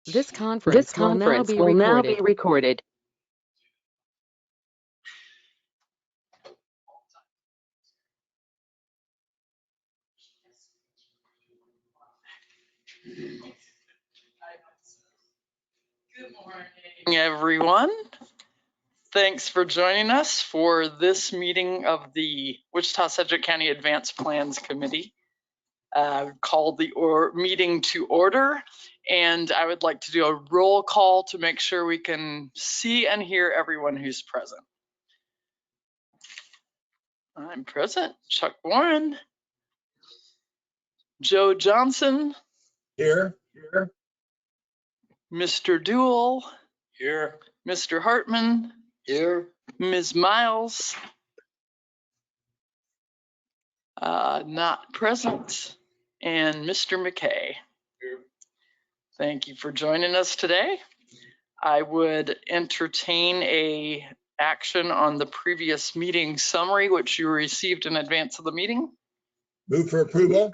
This conference will now be recorded. Good morning, everyone. Thanks for joining us for this meeting of the Wichita-Sedgwick County Advanced Plans Committee. Called the meeting to order, and I would like to do a roll call to make sure we can see and hear everyone who's present. I'm present. Chuck Warren. Joe Johnson. Here. Mr. Duell. Here. Mr. Hartman. Here. Ms. Miles. Not present. And Mr. McKay. Here. Thank you for joining us today. I would entertain a action on the previous meeting summary, which you received in advance of the meeting. Move for approval.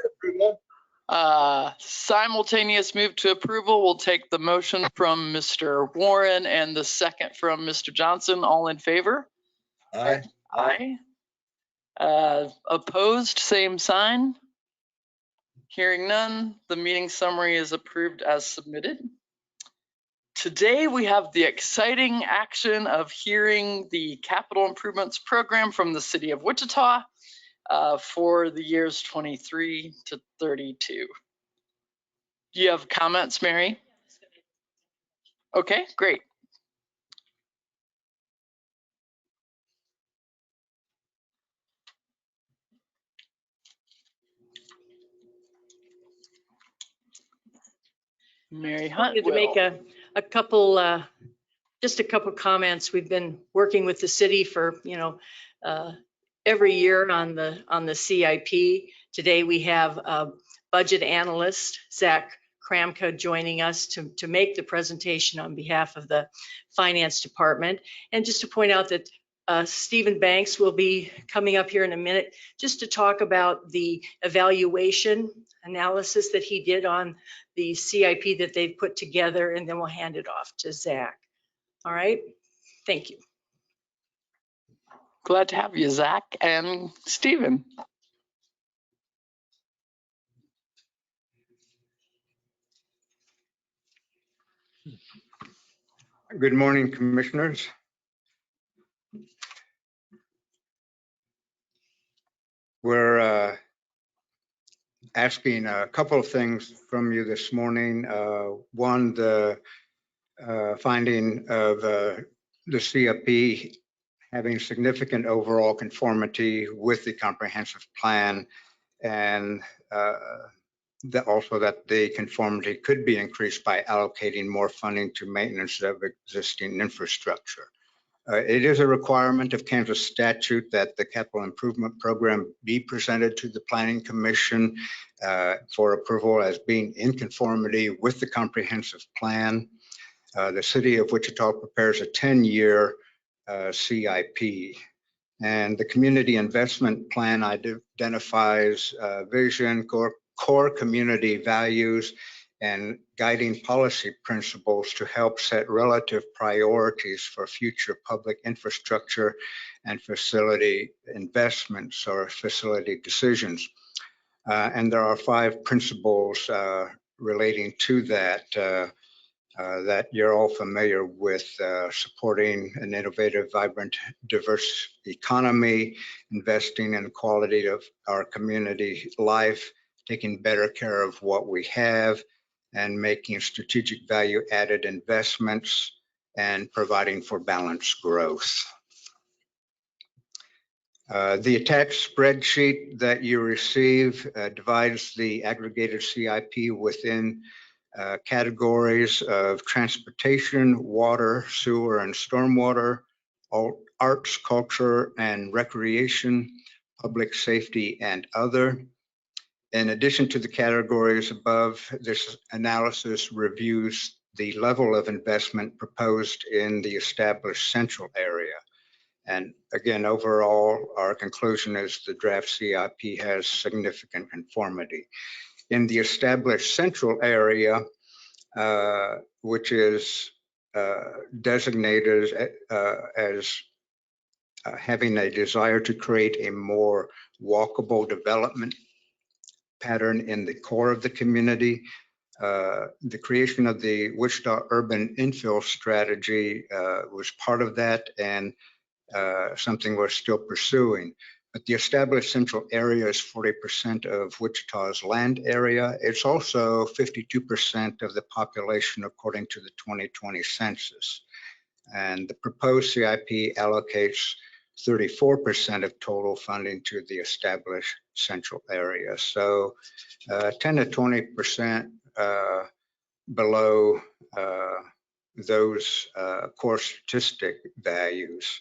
Simultaneous move to approval. We'll take the motion from Mr. Warren and the second from Mr. Johnson. All in favor? Aye. Aye. Opposed, same sign. Hearing none, the meeting summary is approved as submitted. Today we have the exciting action of hearing the capital improvements program from the city of Wichita for the years 23 to 32. Do you have comments, Mary? Okay, great. Mary Hunt. I wanted to make a couple, just a couple comments. We've been working with the city for, every year on the CIP. Today we have a budget analyst, Zach Kramka, joining us to make the presentation on behalf of the finance department. And just to point out that Stephen Banks will be coming up here in a minute just to talk about the evaluation analysis that he did on the CIP that they've put together, and then we'll hand it off to Zach. All right, thank you. Glad to have you, Zach and Stephen. Good morning, commissioners. We're asking a couple of things from you this morning. One, the finding of the CIP having significant overall conformity with the comprehensive plan, and also that the conformity could be increased by allocating more funding to maintenance of existing infrastructure. It is a requirement of Kansas statute that the capital improvement program be presented to the Planning Commission for approval as being in conformity with the comprehensive plan. The city of Wichita prepares a 10-year CIP, and the community investment plan identifies vision, core community values, and guiding policy principles to help set relative priorities for future public infrastructure and facility investments or facility decisions. And there are 5 principles relating to that that you're all familiar with: supporting an innovative, vibrant, diverse economy, investing in the quality of our community life, taking better care of what we have, and making strategic value-added investments, and providing for balanced growth. The attached spreadsheet that you receive divides the aggregated CIP within categories of transportation, water, sewer, and stormwater, arts, culture, and recreation, public safety, and other. In addition to the categories above, this analysis reviews the level of investment proposed in the established central area. And again, overall, our conclusion is the draft CIP has significant conformity. In the established central area, which is designated as having a desire to create a more walkable development pattern in the core of the community. The creation of the Wichita Urban Infill Strategy was part of that, and something we're still pursuing. But the established central area is 40% of Wichita's land area. It's also 52% of the population according to the 2020 census. And the proposed CIP allocates 34% of total funding to the established central area. So 10 to 20% below those core statistic values.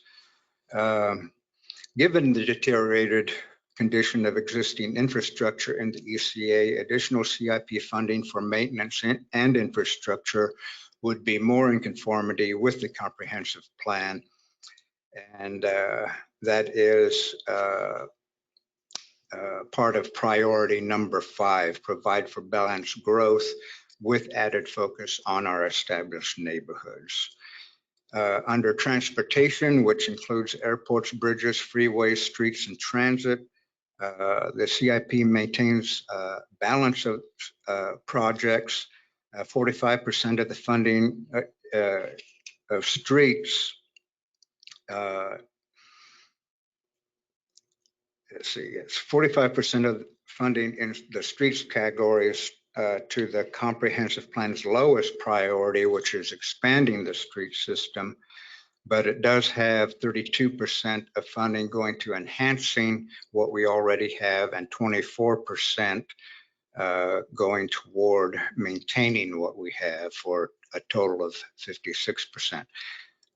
Given the deteriorated condition of existing infrastructure in the ECA, additional CIP funding for maintenance and infrastructure would be more in conformity with the comprehensive plan. And that is part of priority number 5, provide for balanced growth with added focus on our established neighborhoods. Under transportation, which includes airports, bridges, freeways, streets, and transit, the CIP maintains balance of projects. 45% of the funding of streets, let's see, it's 45% of funding in the streets categories to the comprehensive plan's lowest priority, which is expanding the street system, but it does have 32% of funding going to enhancing what we already have and 24% going toward maintaining what we have for a total of 56%.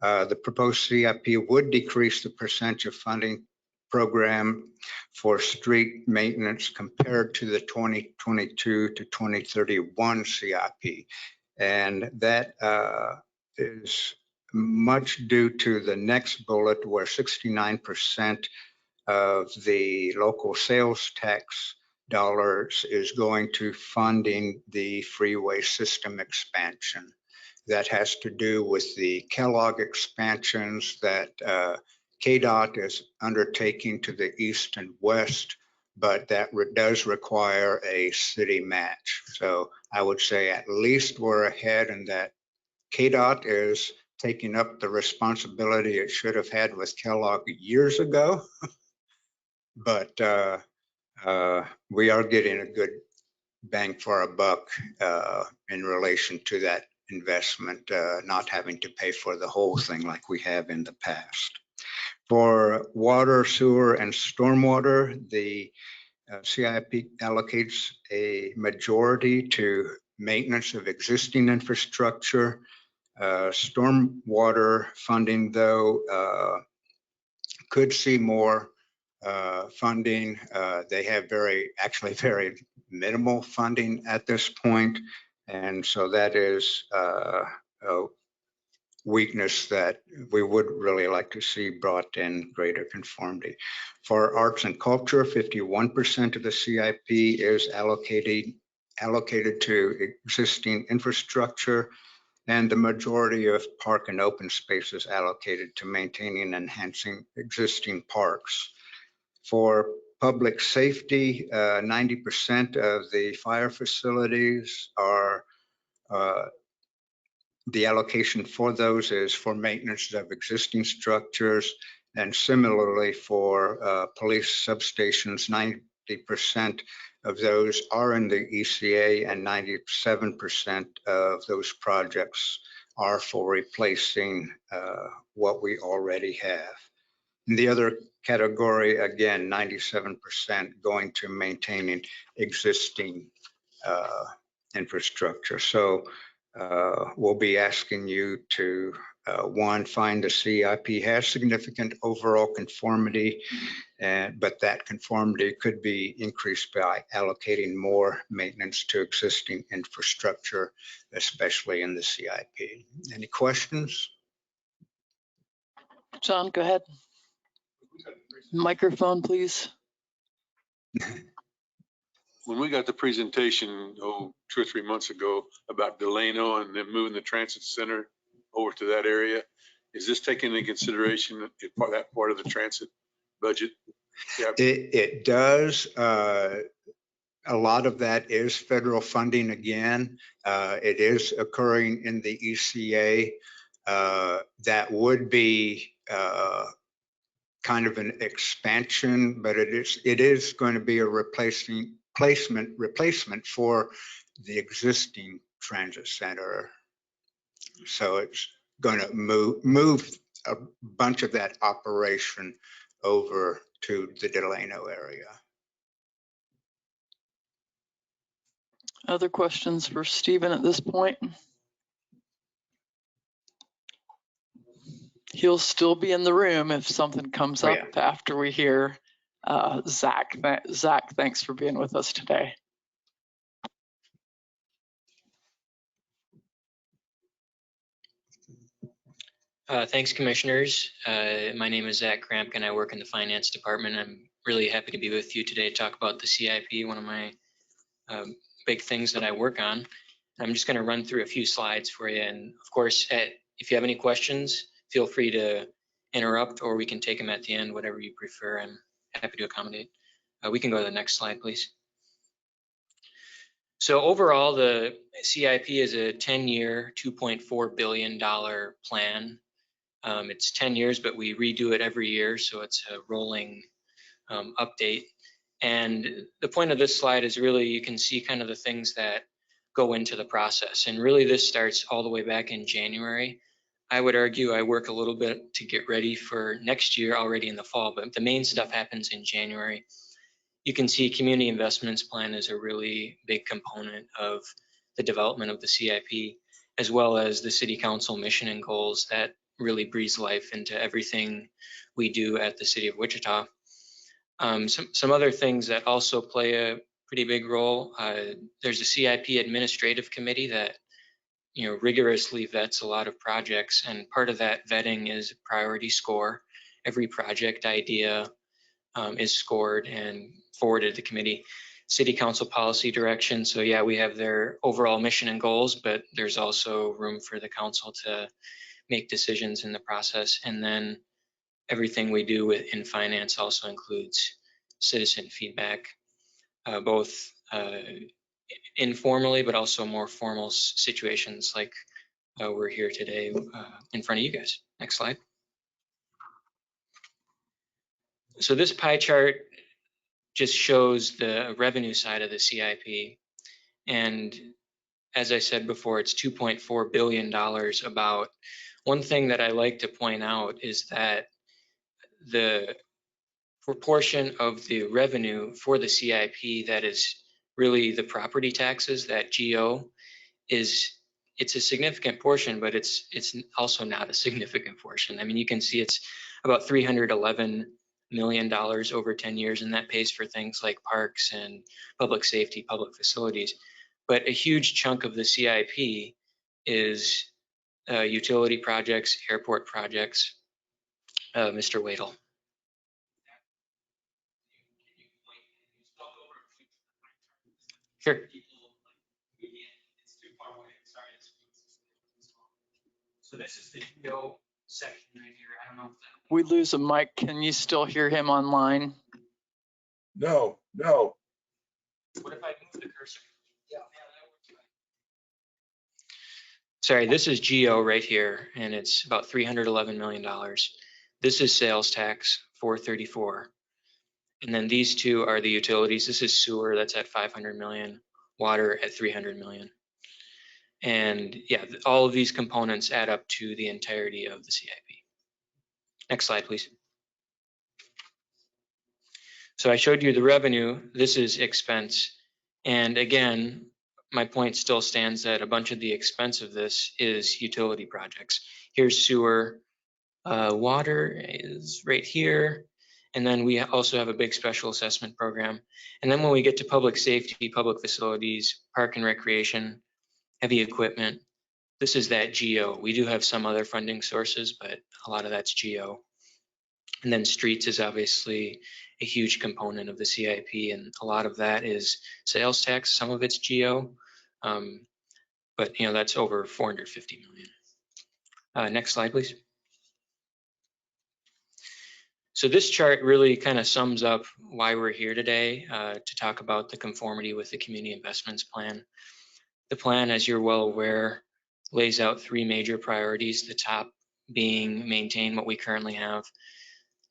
The proposed CIP would decrease the percentage of funding program for street maintenance compared to the 2022 to 2031 CIP. And that is much due to the next bullet, where 69% of the local sales tax dollars is going to funding the freeway system expansion. That has to do with the Kellogg expansions that KDOT is undertaking to the east and west, but that does require a city match. So I would say at least we're ahead, and that KDOT is taking up the responsibility it should have had with Kellogg years ago. But we are getting a good bang for our buck in relation to that investment, not having to pay for the whole thing like we have in the past. For water, sewer, and stormwater, the CIP allocates a majority to maintenance of existing infrastructure. Stormwater funding, though, could see more funding. They have actually very minimal funding at this point. And so that is a weakness that we would really like to see brought in greater conformity. For arts and culture, 51% of the CIP is allocated to existing infrastructure, and the majority of park and open space is allocated to maintaining and enhancing existing parks. For public safety, 90% of the fire facilities are the allocation for those is for maintenance of existing structures, and similarly for police substations, 90% of those are in the ECA, and 97% of those projects are for replacing what we already have. In the other category, again, 97% going to maintaining existing infrastructure. So we'll be asking you to, one, find the CIP has significant overall conformity, but that conformity could be increased by allocating more maintenance to existing infrastructure, especially in the CIP. Any questions? John, go ahead. Microphone, please. when we got the presentation, 2 or 3 months ago about Delano and then moving the transit center over to that area, is this taking into consideration that part of the transit budget? Yeah. It does. A lot of that is federal funding again. It is occurring in the ECA. That would be kind of an expansion, but it is going to be a replacement for the existing transit center. So it's going to move a bunch of that operation over to the Delano area. Other questions for Stephen at this point? He'll still be in the room if something comes up after we hear Zach. Zach, thanks for being with us today. Thanks, commissioners. My name is Zach Krampkin. I work in the finance department. I'm really happy to be with you today to talk about the CIP, one of my big things that I work on. I'm just going to run through a few slides for you. And of course, if you have any questions, feel free to interrupt, or we can take them at the end, whatever you prefer. I'm happy to accommodate. We can go to the next slide, please. So overall, the CIP is a 10-year, $2.4 billion plan. It's 10 years, but we redo it every year, so it's a rolling update. And the point of this slide is really you can see kind of the things that go into the process. And really this starts all the way back in January. I would argue I work a little bit to get ready for next year already in the fall, but the main stuff happens in January. You can see community investments plan is a really big component of the development of the CIP, as well as the city council mission and goals that really breathes life into everything we do at the city of Wichita. Some other things that also play a pretty big role. There's a CIP administrative committee that rigorously vets a lot of projects, and part of that vetting is priority score. Every project idea is scored and forwarded to committee. City council policy direction. So yeah, we have their overall mission and goals, but there's also room for the council to make decisions in the process. And then everything we do in finance also includes citizen feedback, both informally, but also more formal situations like we're here today in front of you guys. Next slide. So this pie chart just shows the revenue side of the CIP. And as I said before, it's $2.4 billion about. One thing that I like to point out is that the proportion of the revenue for the CIP that is really the property taxes, that GO, it's a significant portion, but it's also not a significant portion. I mean, you can see it's about $311 million over 10 years, and that pays for things like parks and public safety, public facilities. But a huge chunk of the CIP is utility projects, airport projects. Mr. Wadle. Sure. So this is the GO section right here. I don't know if that... We lose a mic. Can you still hear him online? No. What if I move the cursor? Yeah, that works fine. Sorry, this is GO right here, and it's about $311 million. This is sales tax, 434. And then these two are the utilities. This is sewer, that's at 500 million, water at 300 million. And yeah, all of these components add up to the entirety of the CIP. Next slide, please. So I showed you the revenue. This is expense. And again, my point still stands that a bunch of the expense of this is utility projects. Here's sewer. Water is right here. And then we also have a big special assessment program. And then when we get to public safety, public facilities, park and recreation, heavy equipment, this is that GO. We do have some other funding sources, but a lot of that's GO. And then streets is obviously a huge component of the CIP, and a lot of that is sales tax. Some of it's GO, but that's over 450 million. Next slide, please. So this chart really kind of sums up why we're here today to talk about the conformity with the Community Investments Plan. The plan, as you're well aware, lays out three major priorities, the top being maintain what we currently have.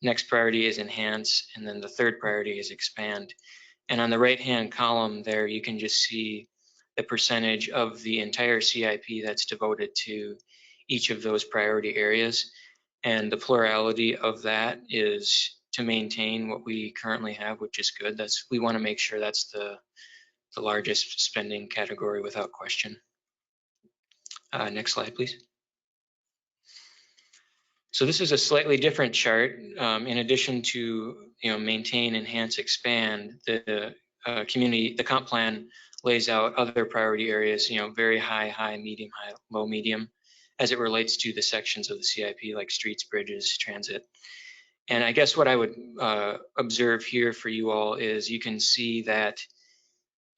Next priority is enhance, and then the third priority is expand. And on the right-hand column there, you can just see the percentage of the entire CIP that's devoted to each of those priority areas. And the plurality of that is to maintain what we currently have, which is good. We want to make sure that's the largest spending category without question. Next slide, please. So this is a slightly different chart. In addition to maintain, enhance, expand, the comp plan lays out other priority areas, very high, high, medium, high, low, medium, as it relates to the sections of the CIP like streets, bridges, transit. And I guess what I would observe here for you all is you can see that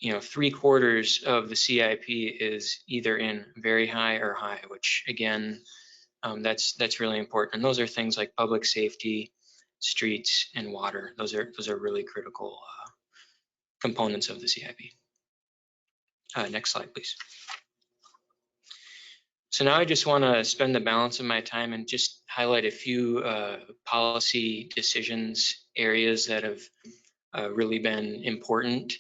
3/4 of the CIP is either in very high or high, which again, that's really important. And those are things like public safety, streets, and water. Those are really critical components of the CIP. Next slide, please. So now I just want to spend the balance of my time and just highlight a few policy decisions areas that have really been important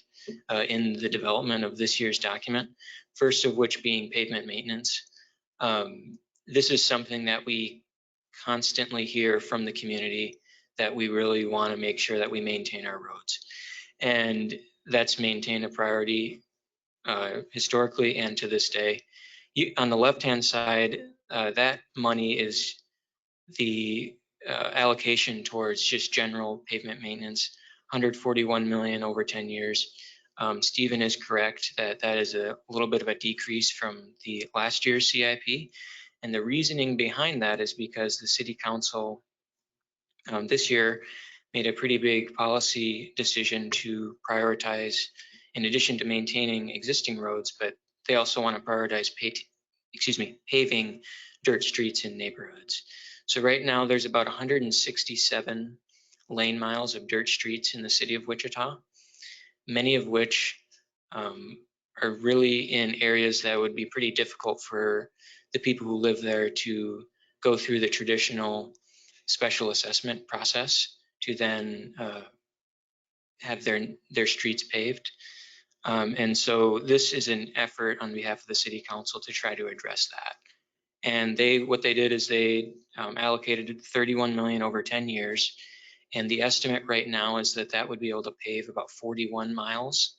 in the development of this year's document. First of which being pavement maintenance. This is something that we constantly hear from the community that we really want to make sure that we maintain our roads. And that's maintained a priority historically and to this day. On the left-hand side, that money is the allocation towards just general pavement maintenance, 141 million over 10 years. Stephen is correct that that is a little bit of a decrease from the last year's CIP. And the reasoning behind that is because the City Council this year made a pretty big policy decision to prioritize, in addition to maintaining existing roads, but they also want to prioritize paving dirt streets in neighborhoods. So right now there's about 167 lane miles of dirt streets in the city of Wichita, many of which are really in areas that would be pretty difficult for the people who live there to go through the traditional special assessment process to then have their streets paved. And so this is an effort on behalf of the City Council to try to address that. And what they did is they allocated 31 million over 10 years. And the estimate right now is that that would be able to pave about 41 miles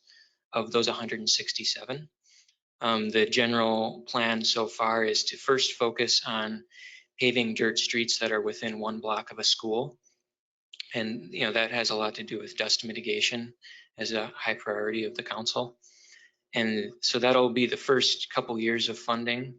of those 167. The general plan so far is to first focus on paving dirt streets that are within 1 block of a school. And that has a lot to do with dust mitigation as a high priority of the council. And so that'll be the first couple years of funding.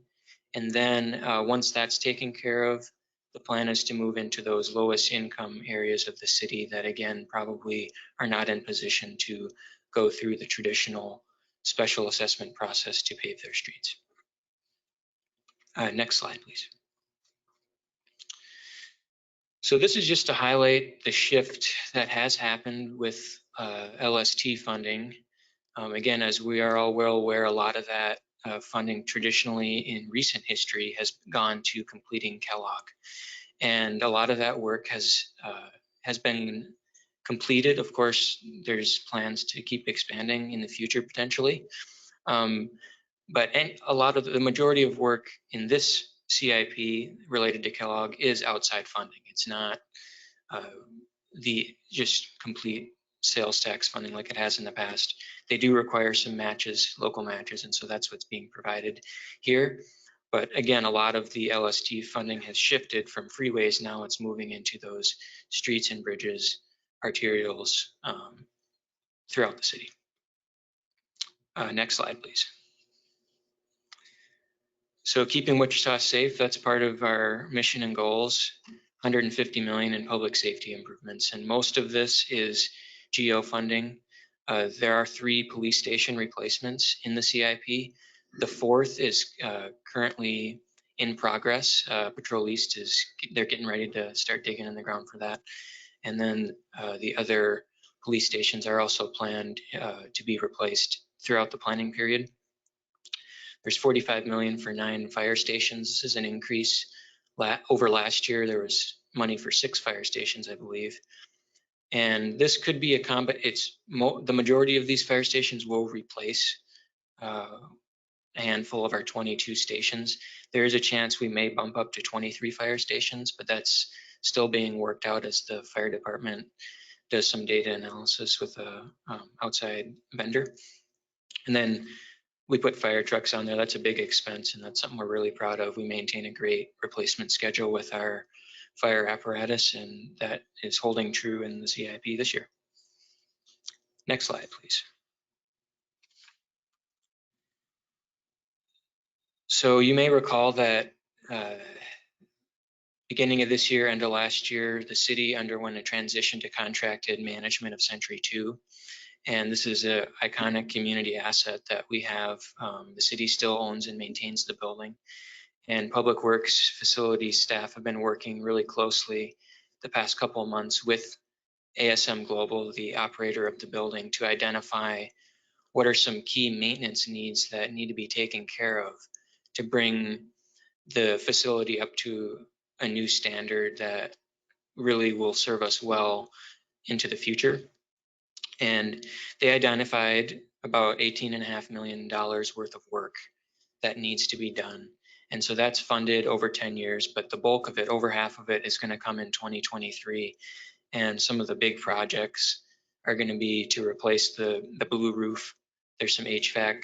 And then once that's taken care of, the plan is to move into those lowest income areas of the city that again probably are not in position to go through the traditional special assessment process to pave their streets. Next slide, please. So this is just to highlight the shift that has happened with LST funding. Again, as we are all well aware, a lot of that funding traditionally in recent history has gone to completing Kellogg. And a lot of that work has been completed. Of course, there's plans to keep expanding in the future potentially. But a lot of the majority of work in this CIP related to Kellogg is outside funding. It's not the just complete sales tax funding like it has in the past. They do require some matches, local matches, and so that's what's being provided here. But again, a lot of the LST funding has shifted from freeways. Now it's moving into those streets and bridges, arterials throughout the city. Next slide, please. So keeping Wichita safe, that's part of our mission and goals. 150 million in public safety improvements, and most of this is GO funding. There are 3 police station replacements in the CIP. The 4th is currently in progress. Patrol East they're getting ready to start digging in the ground for that. And then the other police stations are also planned to be replaced throughout the planning period. There's 45 million for 9 fire stations. This is an increase. Over last year, there was money for 6 fire stations, I believe. And this could be the majority of these fire stations will replace a handful of our 22 stations. There is a chance we may bump up to 23 fire stations, but that's still being worked out as the fire department does some data analysis with a outside vendor. And then we put fire trucks on there. That's a big expense, and that's something we're really proud of. We maintain a great replacement schedule with our fire apparatus, and that is holding true in the CIP this year. Next slide, please. So you may recall that beginning of this year, end of last year, the city underwent a transition to contracted management of Century 2. And this is an iconic community asset that we have. The city still owns and maintains the building. And Public Works facility staff have been working really closely the past couple of months with ASM Global, the operator of the building, to identify what are some key maintenance needs that need to be taken care of to bring the facility up to a new standard that really will serve us well into the future. And they identified about $18.5 million worth of work that needs to be done. And so that's funded over 10 years, but the bulk of it, over half of it, is going to come in 2023. And some of the big projects are going to be to replace the blue roof. There's some HVAC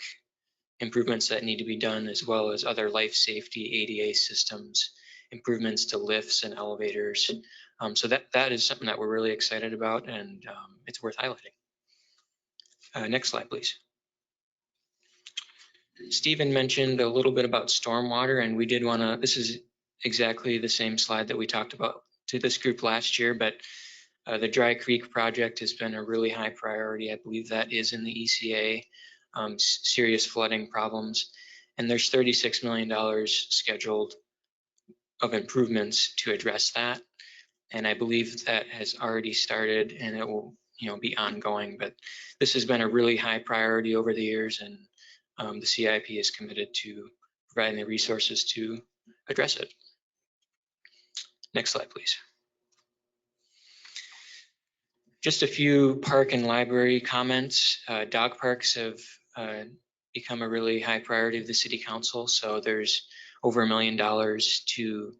improvements that need to be done, as well as other life safety ADA systems, improvements to lifts and elevators. So that is something that we're really excited about, and it's worth highlighting. Next slide, please. Stephen mentioned a little bit about stormwater, and we did want to, this is exactly the same slide that we talked about to this group last year, but the Dry Creek project has been a really high priority. I believe that is in the ECA, serious flooding problems. And there's $36 million scheduled of improvements to address that. And I believe that has already started, and it will be ongoing, but this has been a really high priority over the years, and the CIP is committed to providing the resources to address it. Next slide, please. Just a few park and library comments. Dog parks have become a really high priority of the city council. So there's over $1 million to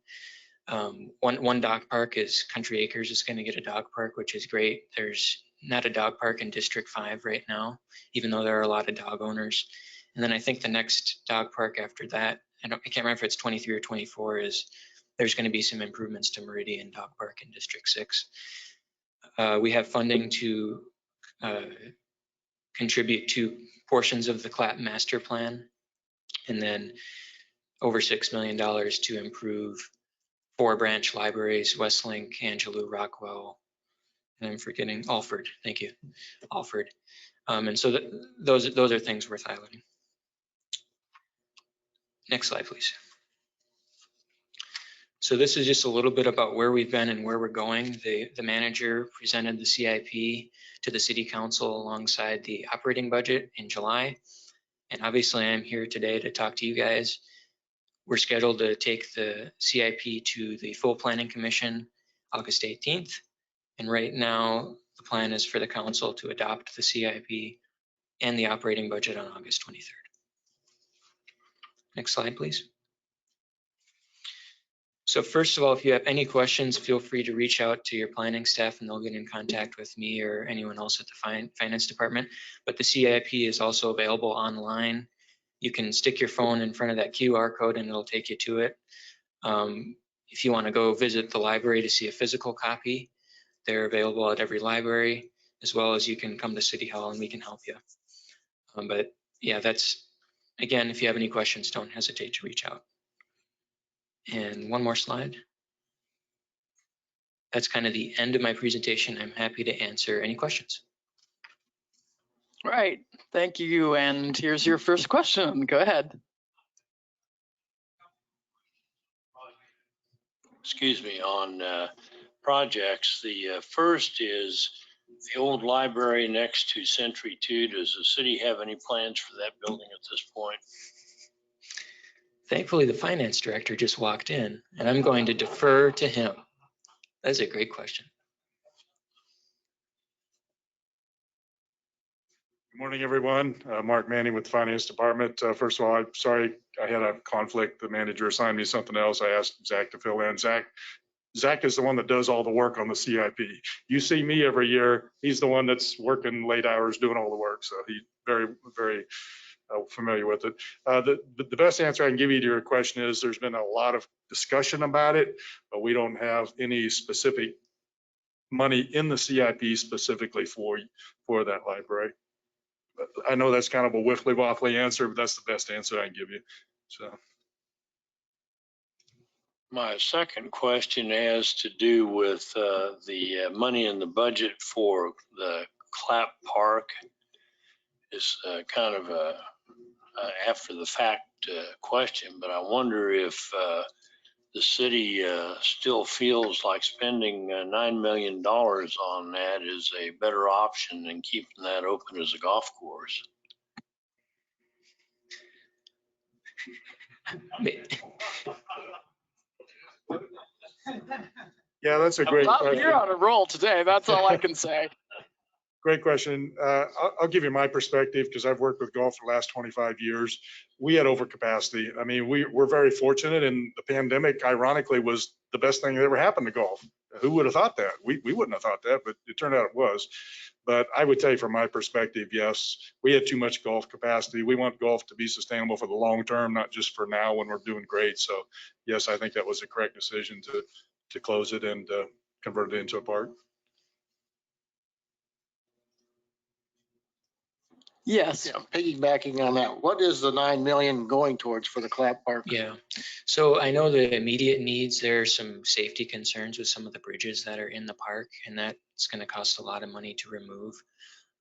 one dog park. Is Country Acres is going to get a dog park, which is great. There's not a dog park in District 5 right now, even though there are a lot of dog owners. And then I think the next dog park after that, I can't remember if it's 23 or 24, is there's going to be some improvements to Meridian Dog Park in District 6. We have funding to contribute to portions of the CLAP master plan, and then over $6 million to improve 4 branch libraries: Westlink, Angelou, Rockwell, and I'm forgetting Alford. Thank you, Alford. And so those are things worth highlighting. Next slide, please. So this is just a little bit about where we've been and where we're going. The manager presented the CIP to the city council alongside the operating budget in July. And obviously I'm here today to talk to you guys. We're scheduled to take the CIP to the full planning commission August 18th. And right now the plan is for the council to adopt the CIP and the operating budget on August 23rd. Next slide, please. So first of all, if you have any questions, feel free to reach out to your planning staff and they'll get in contact with me or anyone else at the finance department. But the CIP is also available online. You can stick your phone in front of that QR code and it'll take you to it. If you want to go visit the library to see a physical copy, they're available at every library, as well as you can come to City Hall and we can help you. But yeah, again, if you have any questions, don't hesitate to reach out. And one more slide. that's kind of the end of my presentation. I'm happy to answer any questions. Right. Thank you. And here's your first question. Go ahead. Excuse me, on projects. The first is the old library next to Century 2. Does the city have any plans for that building at this point? Thankfully, the finance director just walked in, and I'm going to defer to him. That's a great question. Good morning, everyone. Mark Manning with the Finance Department. First of all, I'm sorry I had a conflict. The manager assigned me something else. I asked Zach to fill in. Zach is the one that does all the work on the CIP. You see me every year. He's the one that's working late hours doing all the work. So he's very, very familiar with it. The best answer I can give you to your question is there's been a lot of discussion about it, but we don't have any specific money in the CIP specifically for that library. I know that's kind of a wiffly-waffly answer, but that's the best answer I can give you. So. My second question has to do with the money in the budget for the Clapp Park. Is kind of a after the fact question, but I wonder if the city still feels like spending $9 million on that is a better option than keeping that open as a golf course. Yeah, that's a great question. You're on a roll today. That's all I can say. Great question. I'll give you my perspective because I've worked with golf for the last 25 years. We had overcapacity. I mean, we're very fortunate, and the pandemic, ironically, was the best thing that ever happened to golf. Who would have thought that? We wouldn't have thought that, but it turned out it was. But I would tell you from my perspective, yes, we had too much golf capacity. We want golf to be sustainable for the long term, not just for now when we're doing great. So yes, I think that was the correct decision to close it and convert it into a park. Yes. Yeah, piggybacking on that, what is the 9 million going towards for the Clapp Park? Yeah, so I know the immediate needs, there are some safety concerns with some of the bridges that are in the park, and that's going to cost a lot of money to remove.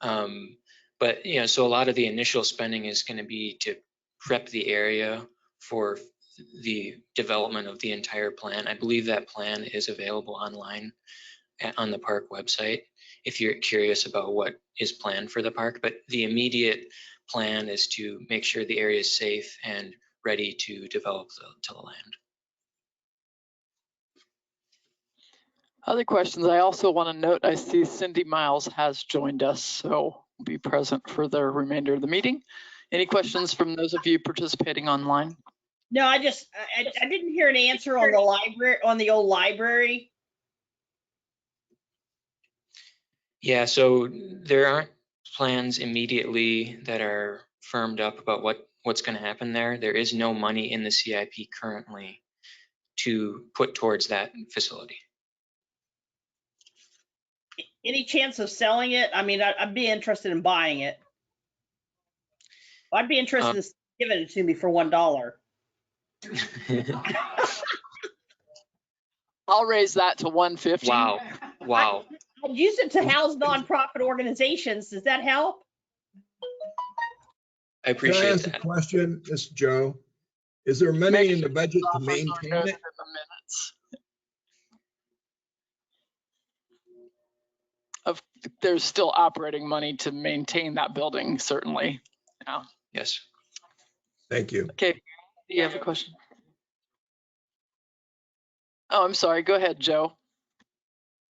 But you know, so a lot of the initial spending is going to be to prep the area for the development of the entire plan. I believe that plan is available online on the park website if you're curious about what is planned for the park. But the immediate plan is to make sure the area is safe and ready to develop the land. Other questions? I also want to note, I see Cindy Miles has joined us, so will be present for the remainder of the meeting. Any questions from those of you participating online? No, I didn't hear an answer on the library, on the old library. Yeah, so there aren't plans immediately that are firmed up about what's going to happen there. There is no money in the CIP currently to put towards that facility. Any chance of selling it? I mean, I'd be interested in buying it. I'd be interested in giving it to me for $1. I'll raise that to 150. Wow. Wow. I'd use it to house nonprofit organizations. Does that help? I appreciate Can I ask that. a question, Ms. Joe? Is there money in the budget to maintain it? There's still operating money to maintain that building, certainly. Yeah. Yes. Thank you. Okay. Do you have a question? Oh, I'm sorry. Go ahead, Joe.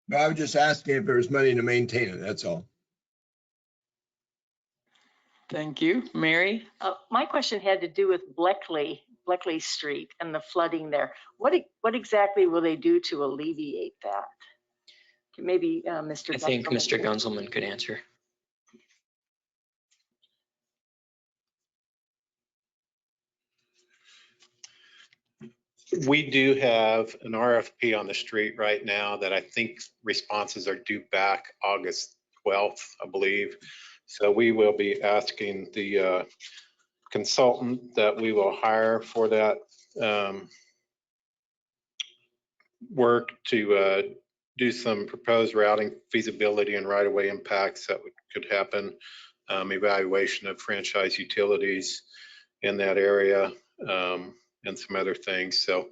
No, I was just asking if there was money to maintain it. That's all. Thank you. Mary? My question had to do with Bleckley Street and the flooding there. What exactly will they do to alleviate that? Maybe Mr. I think Mr. Gunzelman could answer. We do have an RFP on the street right now that I think responses are due back August 12th, I believe. So we will be asking the consultant that we will hire for that work to do some proposed routing feasibility and right-of-way impacts that could happen, evaluation of franchise utilities in that area, and some other things. So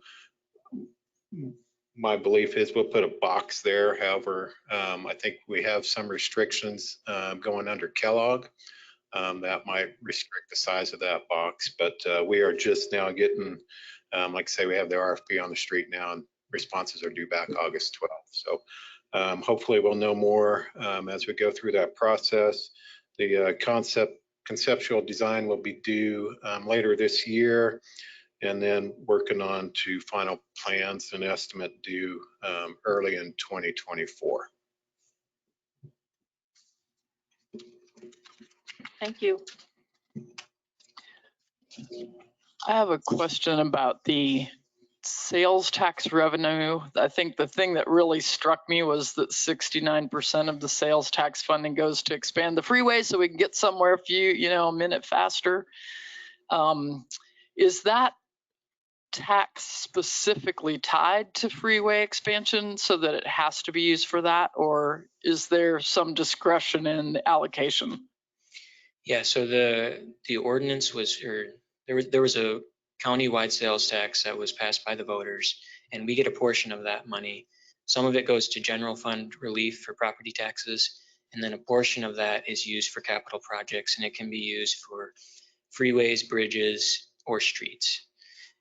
my belief is we'll put a box there. However, I think we have some restrictions going under Kellogg that might restrict the size of that box. But we are just now getting, like I say, we have the RFP on the street now, and responses are due back August 12th. So hopefully we'll know more as we go through that process. The conceptual design will be due later this year, and then working on to final plans and estimate due early in 2024. Thank you. I have a question about the sales tax revenue. I think the thing that really struck me was that 69% of the sales tax funding goes to expand the freeway so we can get somewhere a minute faster. Is that tax specifically tied to freeway expansion so that it has to be used for that, or is there some discretion in the allocation? Yeah, so the ordinance was, or there was a county-wide sales tax that was passed by the voters, and we get a portion of that money. Some of it goes to general fund relief for property taxes, and then a portion of that is used for capital projects, and it can be used for freeways, bridges, or streets.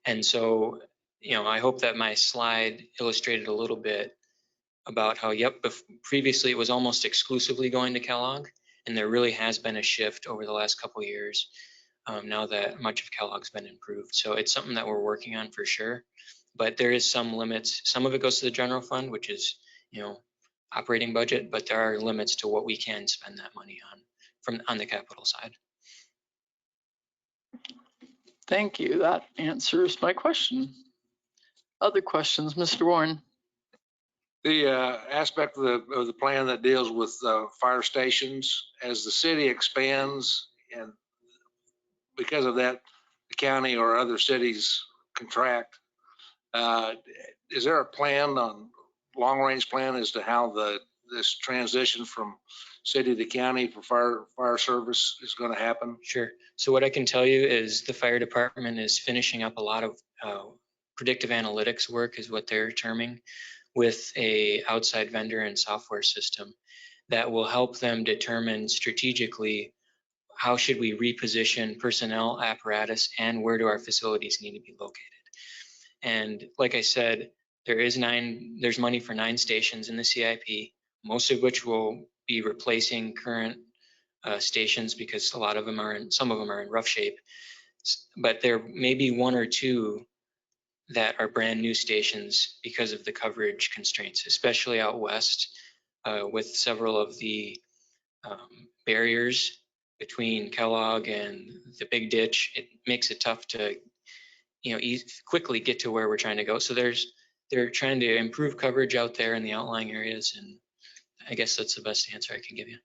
And so, I hope that my slide illustrated a little bit about how, previously it was almost exclusively going to Kellogg, and there really has been a shift over the last couple of years now that much of Kellogg's been improved. So it's something that we're working on for sure, but there is some limits. Some of it goes to the general fund, which is, operating budget, but there are limits to what we can spend that money on the capital side. Thank you. That answers my question. Other questions, Mr. Warren? The aspect of the plan that deals with fire stations, as the city expands, and because of that, the county or other cities contract, is there a plan long-range plan as to how this transition from city to county for fire service is going to happen? Sure. So what I can tell you is the fire department is finishing up a lot of predictive analytics work, is what they're terming, with a outside vendor and software system that will help them determine strategically how should we reposition personnel, apparatus, and where do our facilities need to be located. And like I said, there's money for 9 stations in the CIP, most of which will be replacing current stations because some of them are in rough shape. But there may be 1 or 2 that are brand new stations because of the coverage constraints, especially out west with several of the barriers between Kellogg and the Big Ditch. It makes it tough to quickly get to where we're trying to go. So they're trying to improve coverage out there in the outlying areas, and I guess that's the best answer I can give you.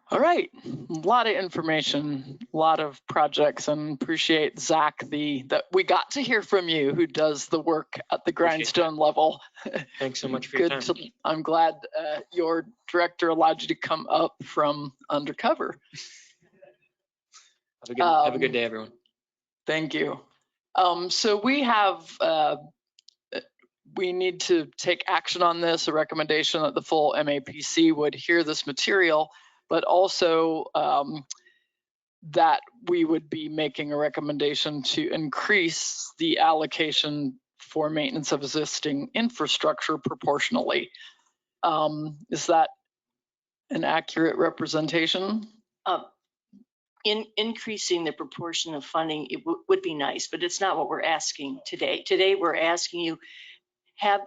All right, a lot of information, a lot of projects, and appreciate Zach that we got to hear from you, who does the work at the grindstone level. Thanks so much for your time. I'm glad your director allowed you to come up from undercover. Have a good day, everyone. Thank you. So we need to take action on this, a recommendation that the full MAPC would hear this material, but also that we would be making a recommendation to increase the allocation for maintenance of existing infrastructure proportionally. Is that an accurate representation? Increasing the proportion of funding, it would be nice, but it's not what we're asking today. Today, we're asking you, have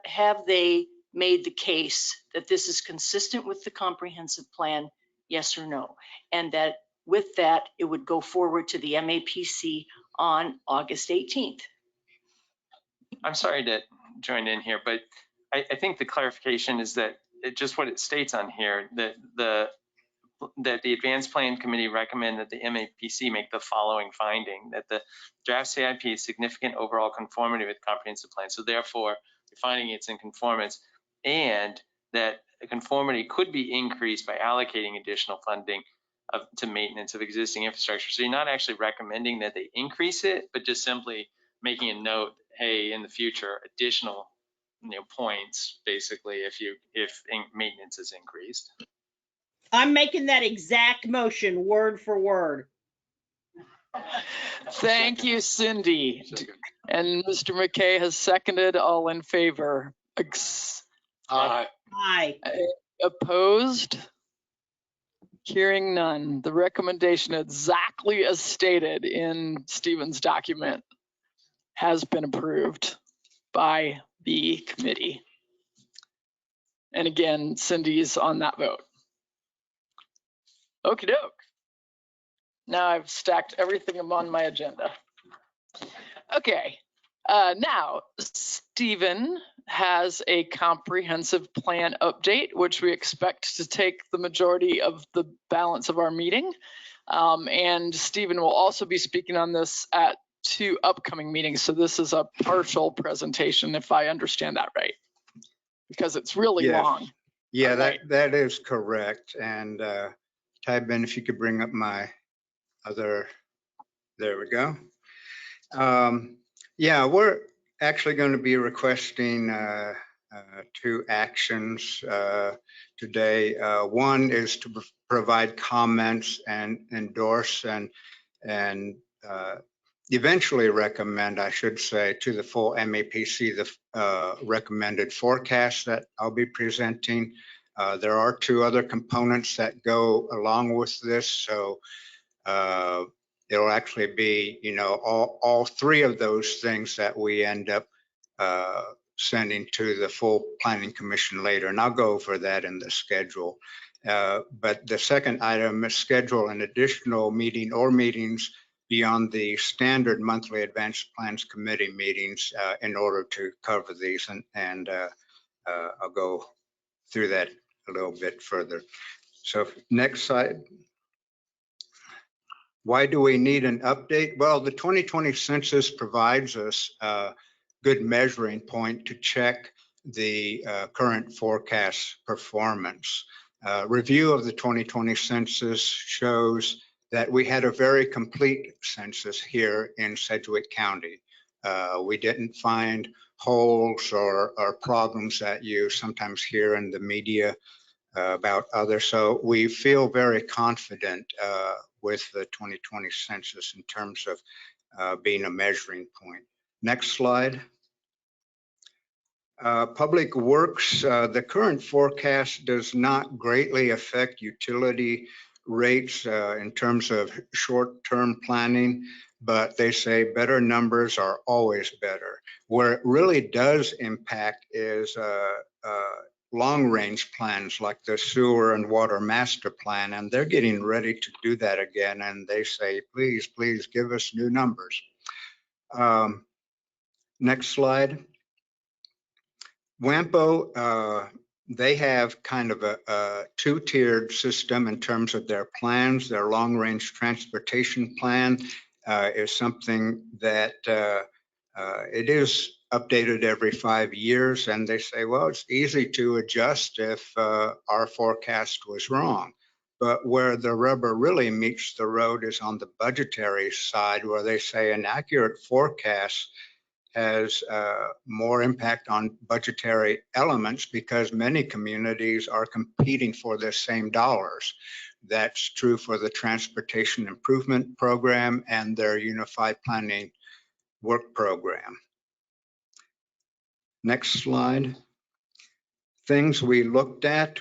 they made the case that this is consistent with the comprehensive plan, yes or no? And that with that, it would go forward to the MAPC on August 18th. I'm sorry to join in here, but I think the clarification is that just what it states on here, that the that the Advanced Plan Committee recommend that the MAPC make the following finding: that the draft CIP is significant overall conformity with comprehensive plan. So therefore, you're finding it's in conformance, and that conformity could be increased by allocating additional funding to maintenance of existing infrastructure. So you're not actually recommending that they increase it, but just simply making a note, hey, in the future, additional points, basically, if maintenance is increased. I'm making that exact motion, word for word. Thank you, Cindy. And Mr. McKay has seconded. All in favor? Aye. Aye. Opposed? Hearing none. The recommendation exactly as stated in Stephen's document has been approved by the committee. And again, Cindy's on that vote. Okie doke. Now I've stacked everything on my agenda. Okay, now Stephen has a comprehensive plan update, which we expect to take the majority of the balance of our meeting. And Stephen will also be speaking on this at 2 upcoming meetings. So this is a partial presentation, if I understand that right, because it's really long. Yeah, right. that is correct. And Ty-Ben, if you could bring up my other, there we go. Yeah, we're actually going to be requesting 2 actions today. One is to provide comments and endorse and eventually recommend, I should say, to the full MAPC the recommended forecast that I'll be presenting. There are 2 other components that go along with this, so it'll actually be, all 3 of those things that we end up sending to the full Planning Commission later, and I'll go over that in the schedule. But the second item is schedule an additional meeting or meetings beyond the standard monthly advanced plans committee meetings in order to cover these, and I'll go through that a little bit further. So next slide. Why do we need an update? Well, the 2020 census provides us a good measuring point to check the current forecast performance. Review of the 2020 census shows that we had a very complete census here in Sedgwick County. We didn't find holes or problems that you sometimes hear in the media about others. So we feel very confident with the 2020 census in terms of being a measuring point. Next slide. Public Works, the current forecast does not greatly affect utility rates in terms of short-term planning, but they say better numbers are always better. Where it really does impact is long-range plans like the sewer and water master plan, and they're getting ready to do that again, and they say, please, please give us new numbers. Next slide. WAMPO, they have kind of a 2-tiered system in terms of their plans. Their long-range transportation plan is something that it is updated every 5 years, and they say, well, it's easy to adjust if our forecast was wrong. But where the rubber really meets the road is on the budgetary side, where they say an accurate forecast has more impact on budgetary elements because many communities are competing for the same dollars. That's true for the Transportation Improvement Program and their Unified Planning Work Program. Next slide. Things we looked at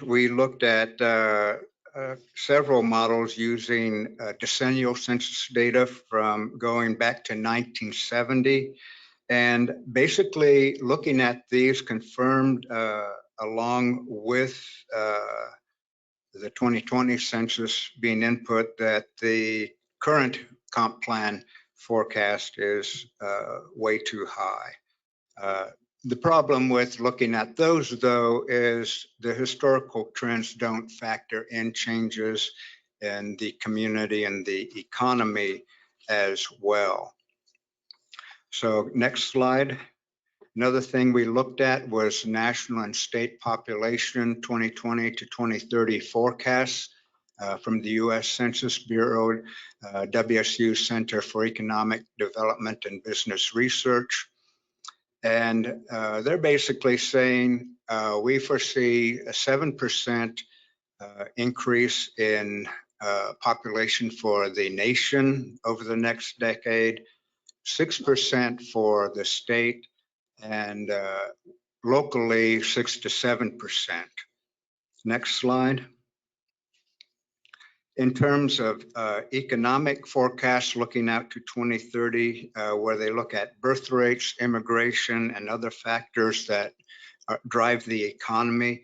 several models using decennial census data from going back to 1970. And basically looking at these confirmed along with the 2020 census being input that the current comp plan forecast is way too high. The problem with looking at those, though, is the historical trends don't factor in changes in the community and the economy as well. So next slide. Another thing we looked at was national and state population 2020 to 2030 forecasts from the U.S. Census Bureau, WSU Center for Economic Development and Business Research. And they're basically saying we foresee a 7% increase in population for the nation over the next decade, 6% for the state, and locally 6 to 7%. Next slide. In terms of economic forecasts looking out to 2030, where they look at birth rates, immigration, and other factors that drive the economy,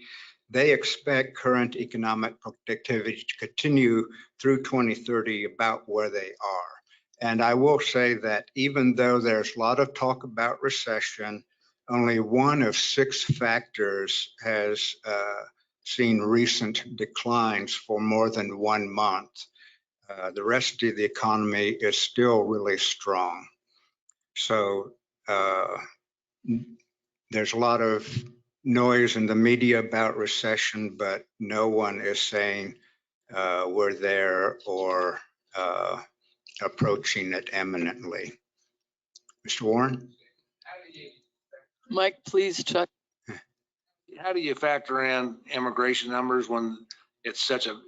they expect current economic productivity to continue through 2030 about where they are. And I will say that even though there's a lot of talk about recession, only one of 6 factors has seen recent declines for more than 1 month. The rest of the economy is still really strong. So there's a lot of noise in the media about recession, but no one is saying we're there or approaching it imminently. Mr. Warren? Mike, please check. How do you factor in immigration numbers when it's such an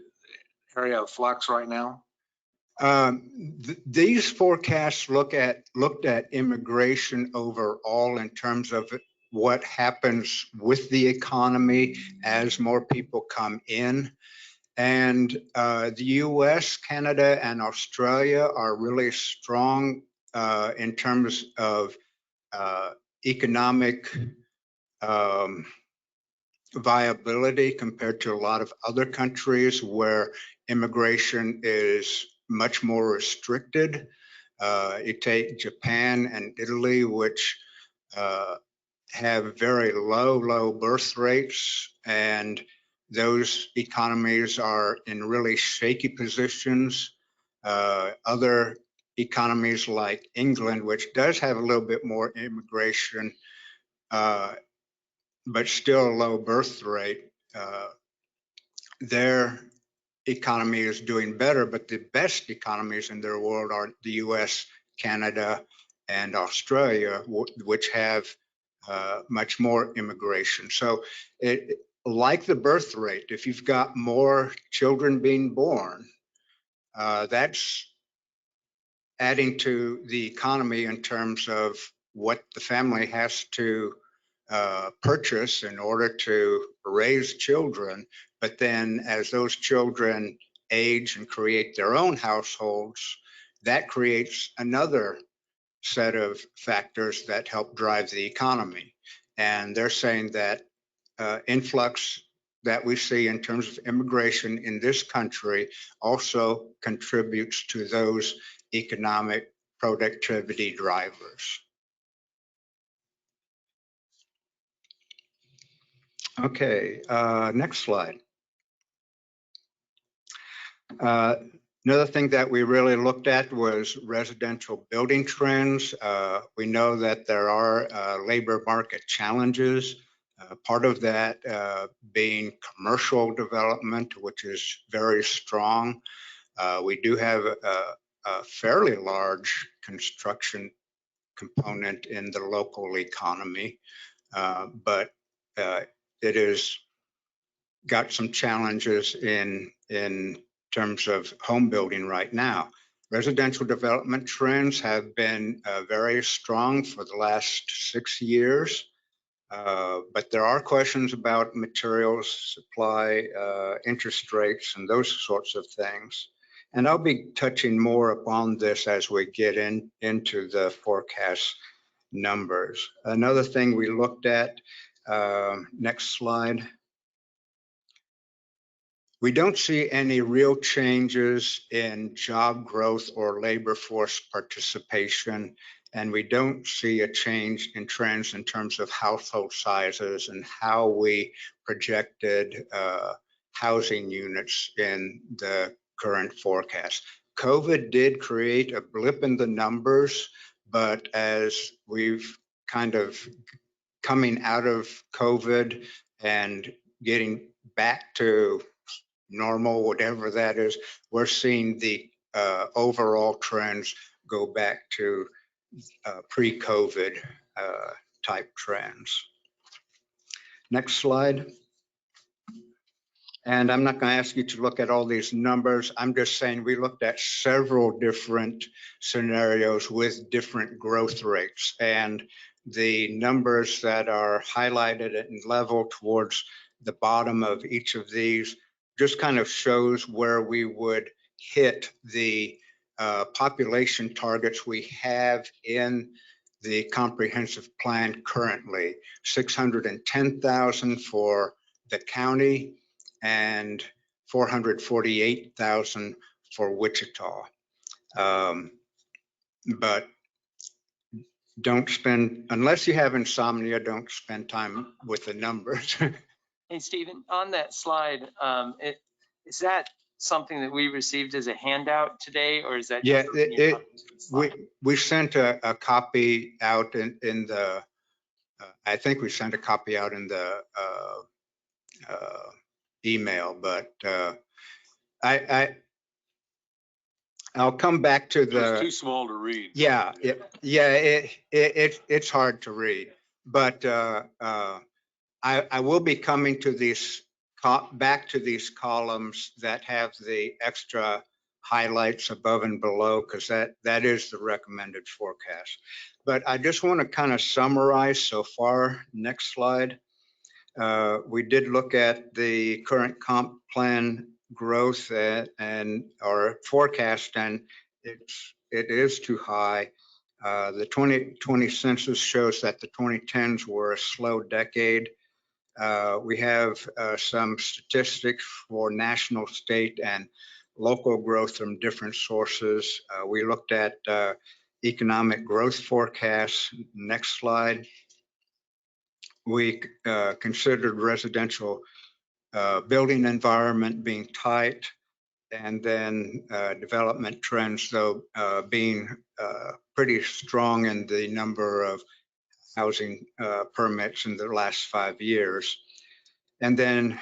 area of flux right now? These forecasts looked at immigration overall in terms of what happens with the economy as more people come in. And the US, Canada, and Australia are really strong in terms of economic viability compared to a lot of other countries where immigration is much more restricted. You take Japan and Italy, which have very low birth rates, and those economies are in really shaky positions. Other economies like England, which does have a little bit more immigration, but still a low birth rate, their economy is doing better, but the best economies in their world are the US, Canada, and Australia, which have much more immigration. So like the birth rate, if you've got more children being born, that's adding to the economy in terms of what the family has to purchase in order to raise children. But then as those children age and create their own households, that creates another set of factors that help drive the economy. And they're saying that influx that we see in terms of immigration in this country also contributes to those economic productivity drivers. Okay, next slide. Another thing that we really looked at was residential building trends. We know that there are labor market challenges. Part of that being commercial development, which is very strong. We do have a fairly large construction component in the local economy, but it has got some challenges in terms of home building right now. Residential development trends have been very strong for the last 6 years, but there are questions about materials supply, interest rates, and those sorts of things. And I'll be touching more upon this as we get into the forecast numbers. Another thing we looked at, next slide. We don't see any real changes in job growth or labor force participation, and we don't see a change in trends in terms of household sizes and how we projected housing units in the current forecast. COVID did create a blip in the numbers, but as we've kind of coming out of COVID and getting back to normal, whatever that is, we're seeing the overall trends go back to pre-COVID type trends. Next slide. And I'm not going to ask you to look at all these numbers. I'm just saying we looked at several different scenarios with different growth rates. And the numbers that are highlighted and level towards the bottom of each of these just kind of shows where we would hit the population targets we have in the comprehensive plan currently. 610,000 for the county and 448,000 for Wichita. But don't spend, unless you have insomnia, don't spend time with the numbers. Hey, Stephen, on that slide, is that something that we received as a handout today, or is that? Yeah, we sent a copy out in the, I think we sent a copy out in the email, but I'll come back to the. It's too small to read. Yeah, it's hard to read, but I will be coming to these back to these columns that have the extra highlights above and below, because that is the recommended forecast. But I just want to kind of summarize so far. Next slide. We did look at the current comp plan growth and our forecast, and it is too high. The 2020 census shows that the 2010s were a slow decade. We have some statistics for national, state, and local growth from different sources. We looked at economic growth forecasts. Next slide. We considered residential building environment being tight, and then development trends, though, being pretty strong in the number of housing permits in the last 5 years. And then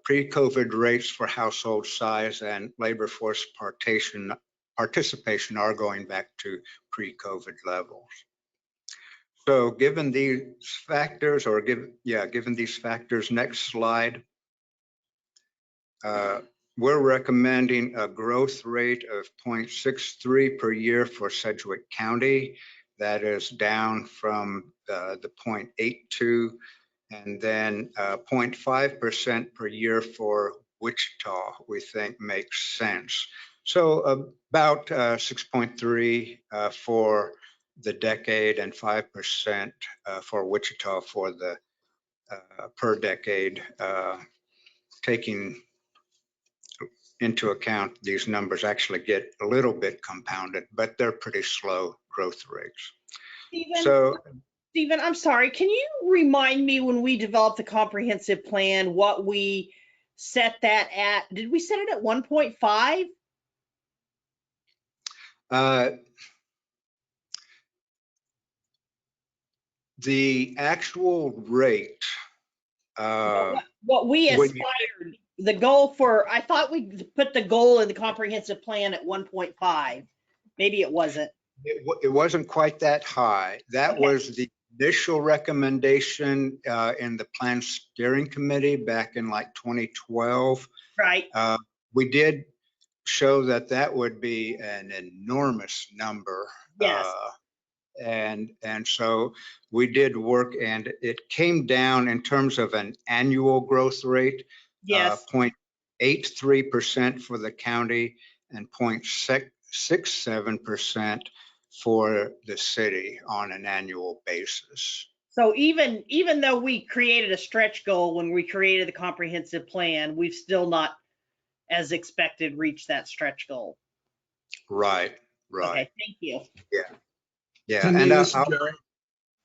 pre-COVID rates for household size and labor force participation are going back to pre-COVID levels. So given these factors, given these factors, next slide, we're recommending a growth rate of 0.63 per year for Sedgwick County. That is down from the 0.82, and then 0.5% per year for Wichita, we think makes sense. So about 6.3 for the decade and 5% for Wichita for the per decade, taking into account these numbers actually get a little bit compounded, but they're pretty slow growth rates. Stephen, I'm sorry, can you remind me when we developed the comprehensive plan, what we set that at? Did we set it at 1.5? The actual rate. What we aspired, the goal for, I thought we put the goal in the comprehensive plan at 1.5. Maybe it wasn't. It wasn't quite that high. That was the initial recommendation in the plan steering committee back in like 2012. Right. We did show that that would be an enormous number. Yes. And so we did work, and it came down in terms of an annual growth rate. Yes. 0.83% for the county and 0.67% for the city on an annual basis. So even though we created a stretch goal when we created the comprehensive plan, we've still not as expected, reach that stretch goal. Right. Okay, thank you. Yeah. Cindy, And this is Jerry.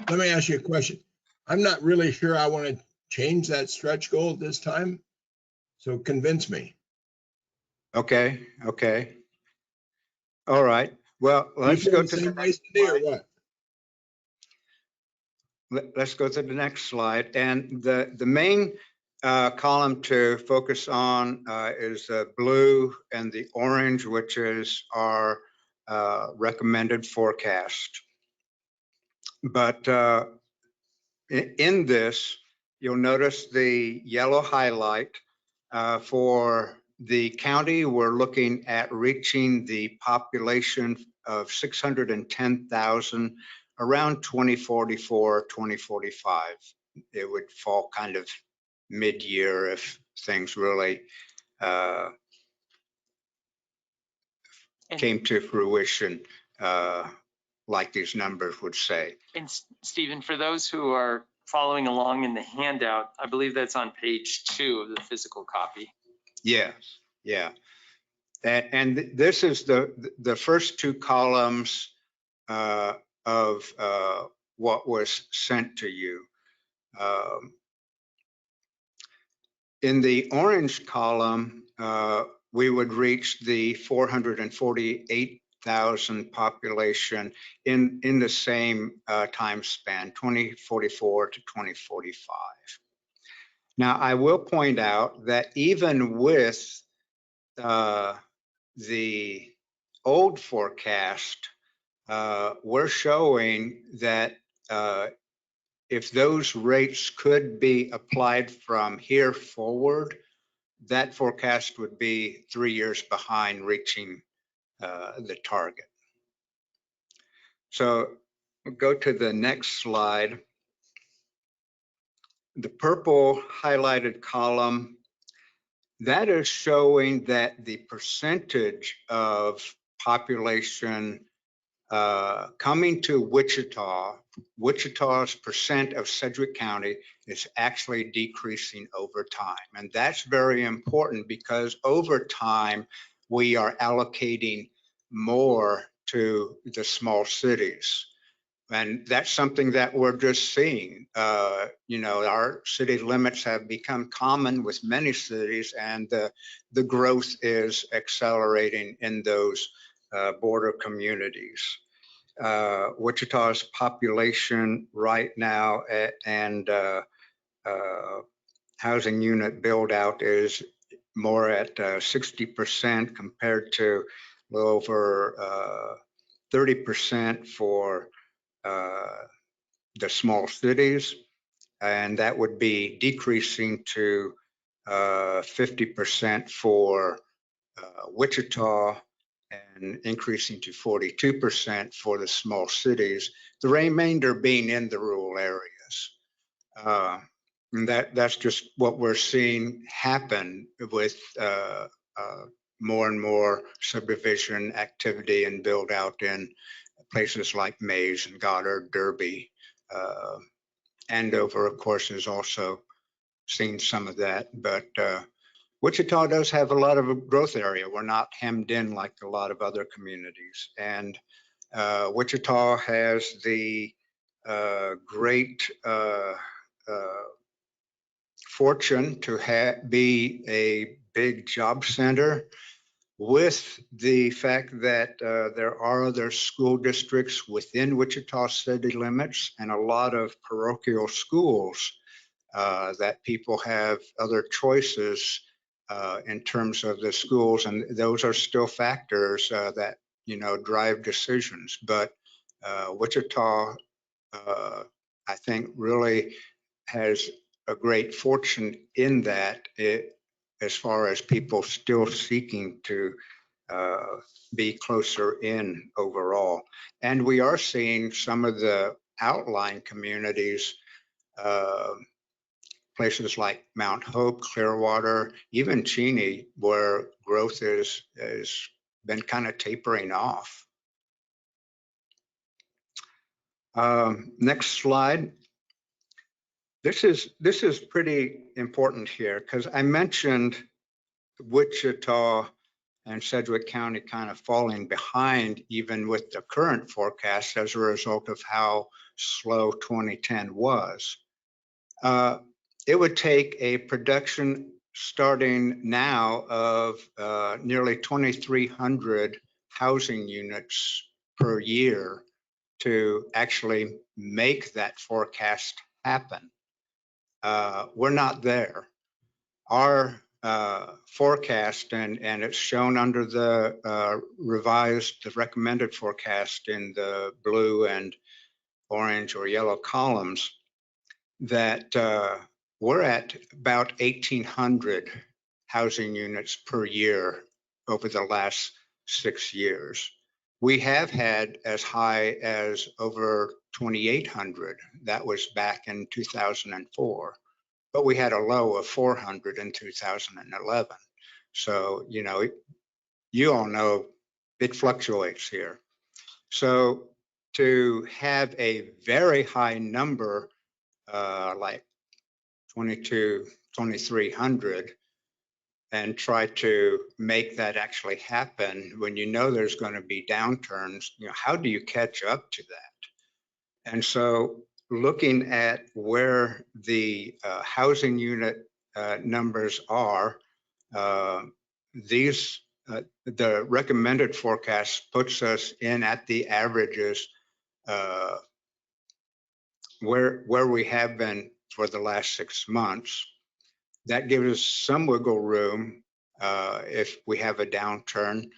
Let me ask you a question. I'm not really sure I want to change that stretch goal at this time. So convince me. okay. All right. Well, let's go to the next slide. Let's go to the next slide. And the main column to focus on is the blue and the orange, which is our recommended forecast. But in this, you'll notice the yellow highlight for the county. We're looking at reaching the population of 610,000 around 2044, 2045. It would fall kind of mid-year if things really came to fruition, like these numbers would say. And Stephen, for those who are following along in the handout, I believe that's on page 2 of the physical copy. Yes, yeah. And this is the first two columns of what was sent to you. In the orange column, we would reach the 448,000 population in the same time span, 2044 to 2045. Now, I will point out that even with the old forecast, we're showing that if those rates could be applied from here forward, that forecast would be 3 years behind reaching the target. So we'll go to the next slide. The purple highlighted column, that is showing that the percentage of population coming to Wichita, Wichita's percent of Sedgwick County is actually decreasing over time. And that's very important because over time, we are allocating more to the small cities. And that's something that we're just seeing. Our city limits have become common with many cities, and the growth is accelerating in those border communities. Wichita's population right now and housing unit build out is more at 60% compared to a little over 30% for the small cities. And that would be decreasing to 50% for Wichita and increasing to 42% for the small cities, the remainder being in the rural areas. And that's just what we're seeing happen with more and more subdivision activity and build out in places like Mays and Goddard, Derby. Andover, of course, has also seen some of that, but Wichita does have a lot of a growth area. We're not hemmed in like a lot of other communities. And Wichita has the great fortune to be a big job center, with the fact that there are other school districts within Wichita city limits and a lot of parochial schools that people have other choices in terms of the schools, and those are still factors that drive decisions. But Wichita, I think, really has a great fortune in that, as far as people still seeking to be closer in overall. And we are seeing some of the outlying communities, places like Mount Hope, Clearwater, even Cheney, where growth has been kind of tapering off. Next slide. This is pretty important here because I mentioned Wichita and Sedgwick County kind of falling behind even with the current forecast as a result of how slow 2010 was. It would take a production starting now of nearly 2,300 housing units per year to actually make that forecast happen. We're not there. Our forecast, and it's shown under the revised, the recommended forecast in the blue and orange or yellow columns, that we're at about 1,800 housing units per year over the last 6 years. We have had as high as over 2,800. That was back in 2004. But we had a low of 400 in 2011. So, you know, you all know it fluctuates here. So to have a very high number, like 2,300, and try to make that actually happen when you know there's going to be downturns, you know, how do you catch up to that? And so looking at where the housing unit numbers are, the recommended forecast puts us in at the averages where we have been for the last 6 months. That gives us some wiggle room if we have a downturn.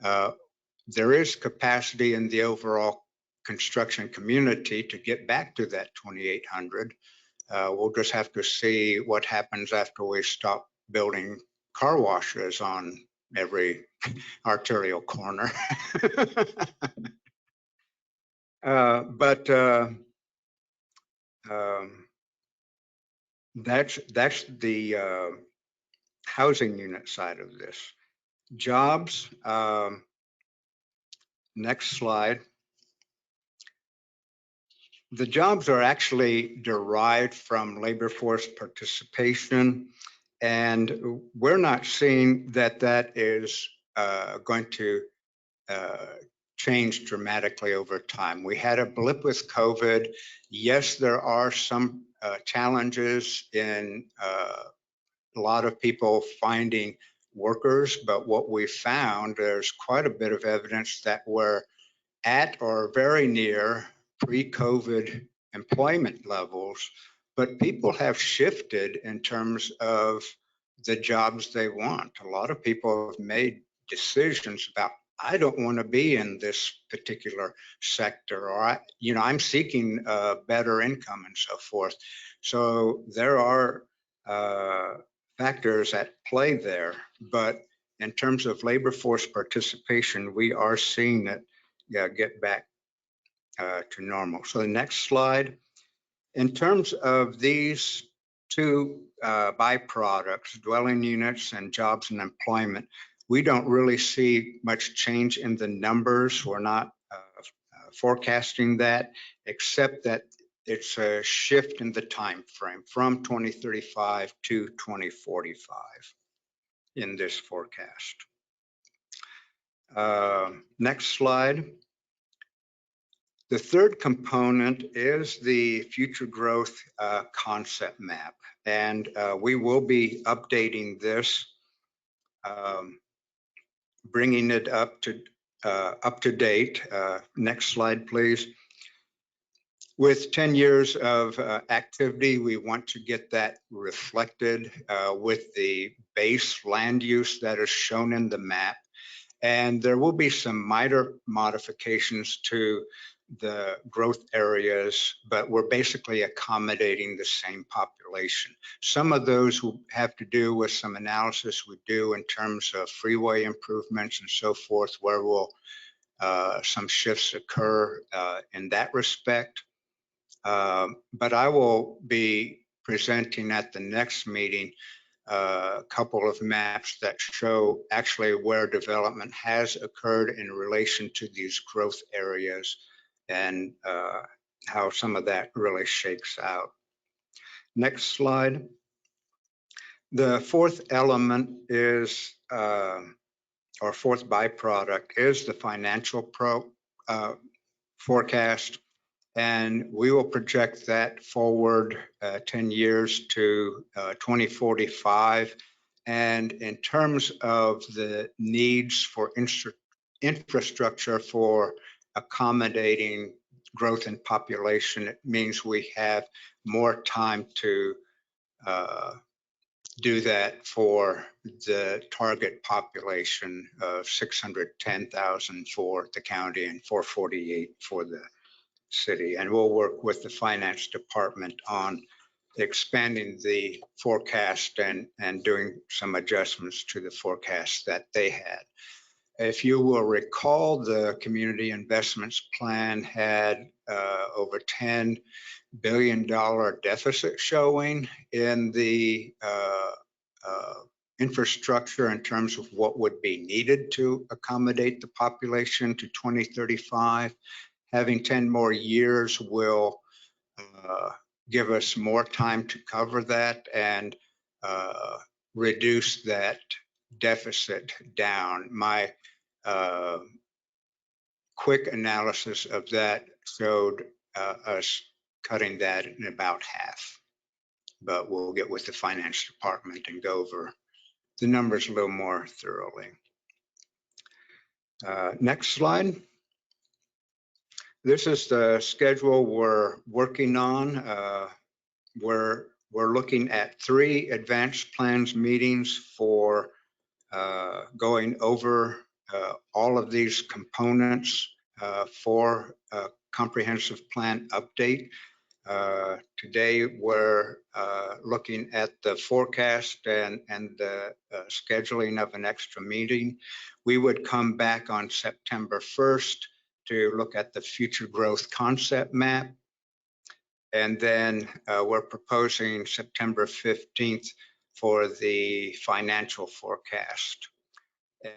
There is capacity in the overall construction community to get back to that 2,800. We'll just have to see what happens after we stop building car washes on every arterial corner. That's the housing unit side of this. Jobs, next slide. The jobs are actually derived from labor force participation, and we're not seeing that that is going to change dramatically over time. We had a blip with COVID. Yes, there are some challenges in a lot of people finding workers, but what we found, there's quite a bit of evidence that we're at or very near pre-COVID employment levels, but people have shifted in terms of the jobs they want. A lot of people have made decisions about, I don't want to be in this particular sector, or I'm seeking better income and so forth. So there are factors at play there, but in terms of labor force participation, we are seeing it get back to normal. So the next slide. In terms of these two byproducts, dwelling units and jobs and employment, we don't really see much change in the numbers. We're not forecasting that, except that it's a shift in the time frame from 2035 to 2045 in this forecast. Next slide. The third component is the future growth concept map, and we will be updating this, bringing it up to date. Next slide, please. With 10 years of activity, we want to get that reflected with the base land use that is shown in the map, and there will be some minor modifications to the growth areas, but we're basically accommodating the same population. Some of those will have to do with some analysis we do in terms of freeway improvements and so forth, where will some shifts occur in that respect. But I will be presenting at the next meeting a couple of maps that show actually where development has occurred in relation to these growth areas, and how some of that really shakes out. Next slide. The fourth element is, or fourth byproduct is the financial forecast. And we will project that forward 10 years to 2045. And in terms of the needs for infrastructure for accommodating growth in population, it means we have more time to do that for the target population of 610,000 for the county and 448 for the city. And we'll work with the finance department on expanding the forecast and doing some adjustments to the forecast that they had. If you will recall, the community investments plan had over $10 billion deficit showing in the infrastructure in terms of what would be needed to accommodate the population to 2035. Having 10 more years will give us more time to cover that and reduce that deficit down. My quick analysis of that showed us cutting that in about half, but we'll get with the finance department and go over the numbers a little more thoroughly. Next slide. This is the schedule we're working on. We're looking at 3 advanced plans meetings for going over all of these components for a comprehensive plan update. Today, we're looking at the forecast and the scheduling of an extra meeting. We would come back on September 1st to look at the future growth concept map. And then we're proposing September 15th for the financial forecast.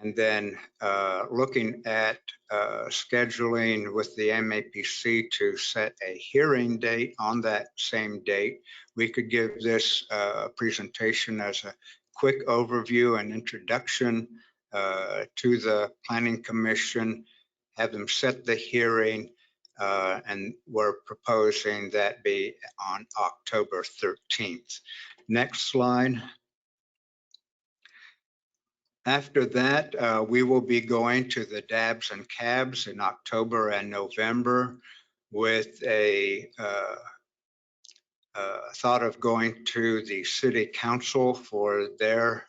And then looking at scheduling with the MAPC to set a hearing date on that same date. We could give this presentation as a quick overview and introduction to the Planning Commission, have them set the hearing, and we're proposing that be on October 13th. Next slide. After that, we will be going to the DABs and CABs in October and November with a thought of going to the City Council for their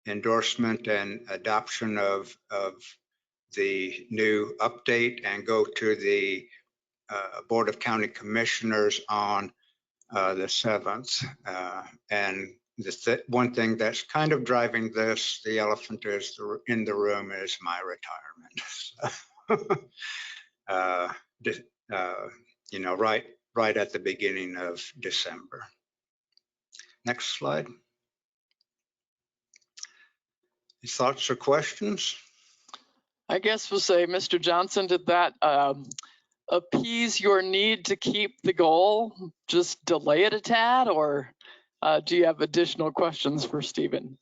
endorsement and adoption of the new update, and go to the Board of County Commissioners on the 7th. And the one thing that's kind of driving this, the elephant is in the room, is my retirement. You know, right at the beginning of December. Next slide. Any thoughts or questions? I guess we'll say, Mr. Johnson, did that appease your need to keep the goal, just delay it a tad, or do you have additional questions for Stephen?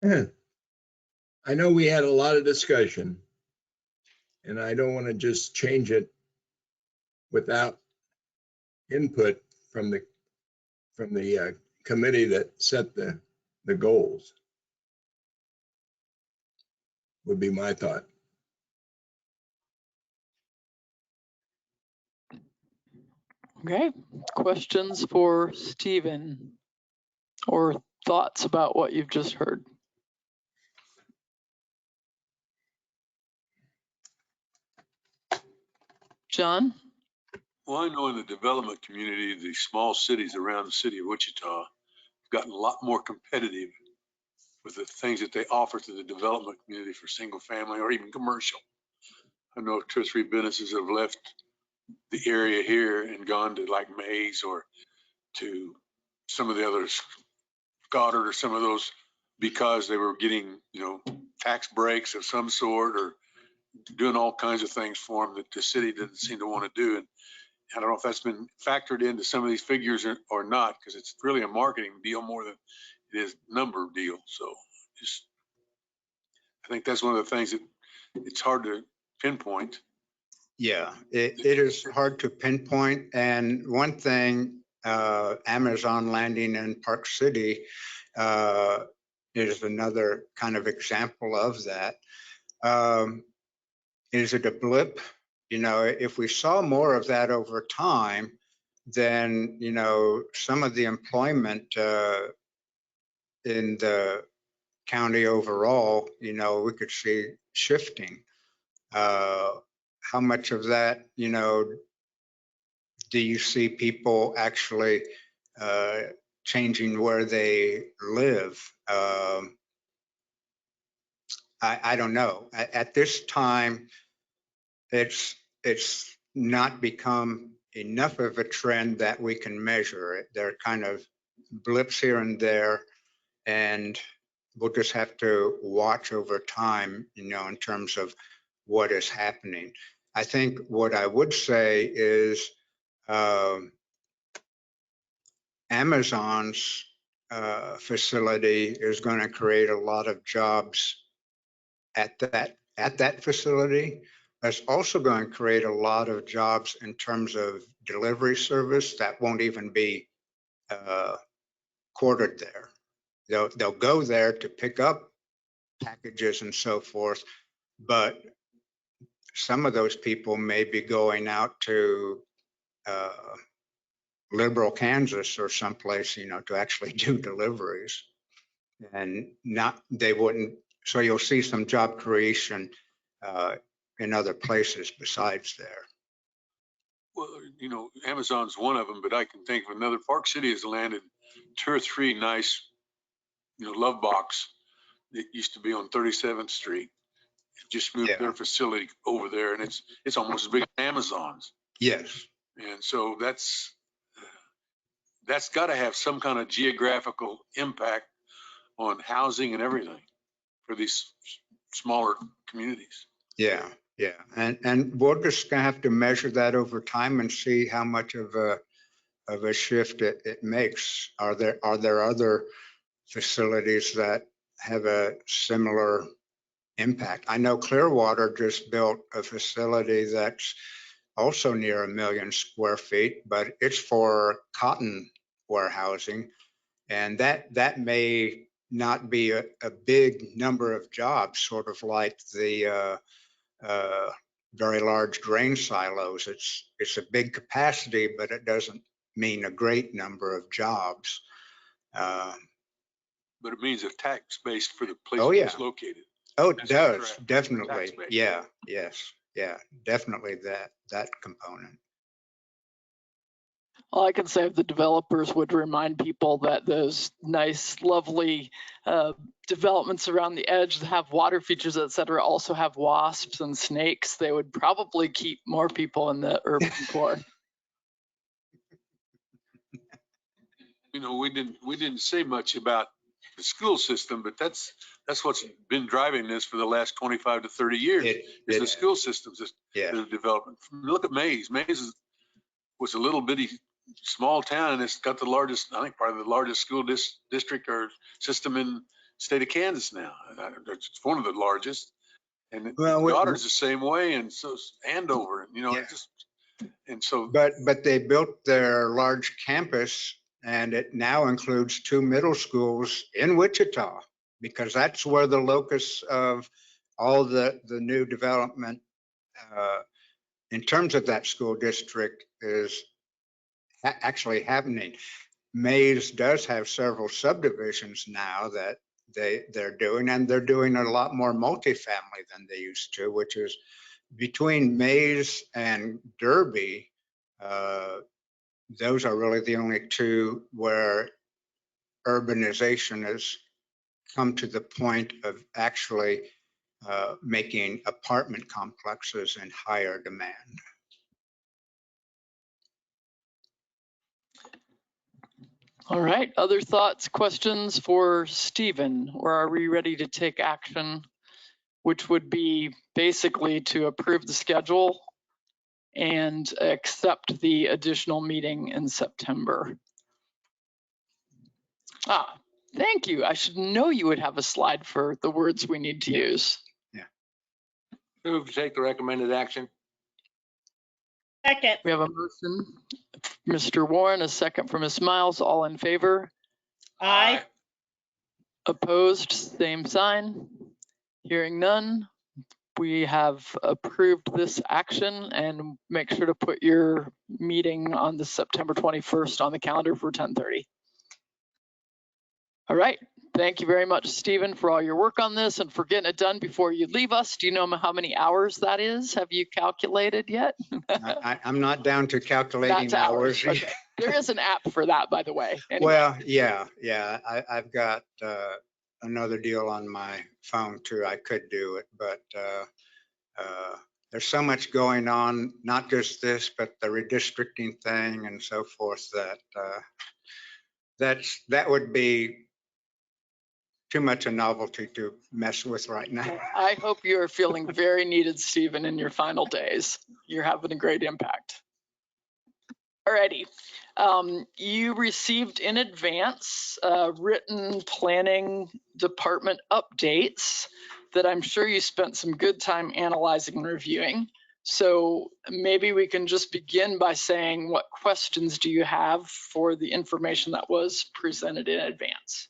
I know we had a lot of discussion, and I don't want to just change it without input from the committee that set the goals. Would be my thought. Okay, questions for Stephen or thoughts about what you've just heard? John? Well, I know in the development community, the small cities around the city of Wichita have gotten a lot more competitive with the things that they offer to the development community for single family or even commercial. I know 2 or 3 businesses have left the area here and gone to like Mays or to some of the others, Goddard or some of those, because they were getting, you know, tax breaks of some sort or doing all kinds of things for them that the city didn't seem to want to do. I don't know if that's been factored into some of these figures or not, because it's really a marketing deal more than it is number deal. So just, I think that's one of the things that it's hard to pinpoint. Yeah, it is hard to pinpoint. And one thing, Amazon landing in Park City is another kind of example of that. Is it a blip? You know, if we saw more of that over time, then, you know, some of the employment in the county overall, you know, we could see shifting. How much of that, you know, do you see people actually changing where they live? I don't know. At this time, it's not become enough of a trend that we can measure it. There are kind of blips here and there, and we'll just have to watch over time, you know, in terms of what is happening. I think what I would say is Amazon's facility is going to create a lot of jobs at that facility. It's also going to create a lot of jobs in terms of delivery service that won't even be quartered there. They'll go there to pick up packages and so forth, but some of those people may be going out to Liberal, Kansas or someplace, you know, to actually do deliveries, and they wouldn't. So you'll see some job creation in other places besides there. Well, you know, Amazon's one of them, but I can think of another. Park City has landed 2 or 3 nice, you know, love box that used to be on 37th Street. Just moved their facility over there, and it's almost as big as Amazon's. Yes. And so that's got to have some kind of geographical impact on housing and everything for these smaller communities. Yeah, yeah, and we're just gonna have to measure that over time and see how much of a shift it makes. Are there other facilities that have a similar impact? I know Clearwater just built a facility that's also near 1 million square feet, but it's for cotton warehousing, and that may not be a big number of jobs, sort of like the very large grain silos. It's a big capacity, but it doesn't mean a great number of jobs. But it means a tax base for the place it's located. Oh, it does, definitely. Yeah, yes, yeah, definitely that component. All I can say if the developers would remind people that those nice, lovely developments around the edge that have water features, et cetera, also have wasps and snakes, they would probably keep more people in the urban core. You know, we didn't say much about the school system, but that's what's been driving this for the last 25 to 30 years. Is the school systems that are developing. Look at Mays. Mays was a little bitty small town, and it's got the largest, I think, probably the largest school district or system in the state of Kansas now. It's one of the largest, and Goddard's the same way, and so Andover, you know, and so. But they built their large campus, and it now includes 2 middle schools in Wichita, because that's where the locus of all the new development in terms of that school district is actually happening. Mays does have several subdivisions now that they're doing, and they're doing a lot more multifamily than they used to, which is between Mays and Derby. Those are really the only 2 where urbanization has come to the point of actually making apartment complexes in higher demand. All right, other thoughts, questions for Stephen, or are we ready to take action, which would be basically to approve the schedule and accept the additional meeting in September. Thank you. I should know you would have a slide for the words we need to use. Yeah. Move to take the recommended action. Second. We have a motion, Mr. Warren, a second from Ms. Miles. All in favor? Aye. Opposed? Same sign. Hearing none, we have approved this action, and make sure to put your meeting on the September 21st on the calendar for 10:30. All right. Thank you very much, Stephen, for all your work on this and for getting it done before you leave us. Do you know how many hours that is? Have you calculated yet? I'm not down to calculating hours. Okay. There is an app for that, by the way. Anyway. Well, yeah. I've got another deal on my phone too. I could do it, but there's so much going on, not just this, but the redistricting thing and so forth, that would be too much a novelty to mess with right now. I hope you are feeling very needed, Stephen, in your final days. You're having a great impact. Alrighty. You received in advance written planning department updates that I'm sure you spent some good time analyzing and reviewing. So maybe we can just begin by saying, what questions do you have for the information that was presented in advance?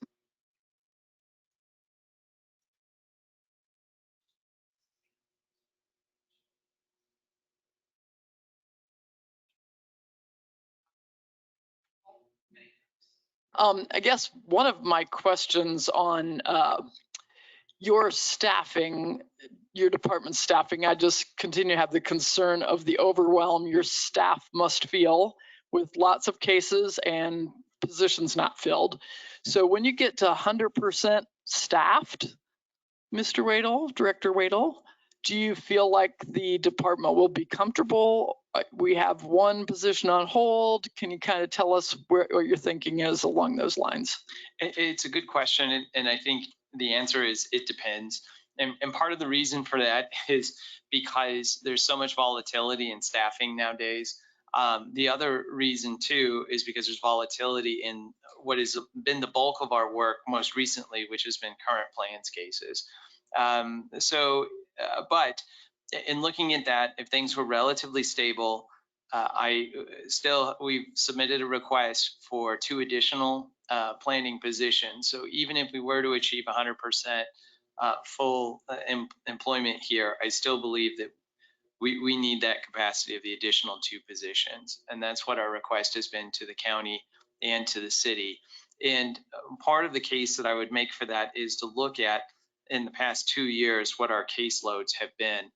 I guess one of my questions on your staffing, your department staffing, I just continue to have the concern of the overwhelm your staff must feel with lots of cases and positions not filled. So when you get to 100% staffed, Mr. Wadle, Director Wadle, do you feel like the department will be comfortable? We have one position on hold. Can you kind of tell us what your thinking is along those lines? It's a good question, and I think the answer is it depends. And part of the reason for that is because there's so much volatility in staffing nowadays. The other reason too is because there's volatility in what has been the bulk of our work most recently, which has been current plans cases. But in looking at that, if things were relatively stable, we've submitted a request for 2 additional planning positions. So even if we were to achieve 100% full employment here, I still believe that we need that capacity of the additional 2 positions. And that's what our request has been to the county and to the city. And part of the case that I would make for that is to look at, in the past 2 years, what our caseloads have been,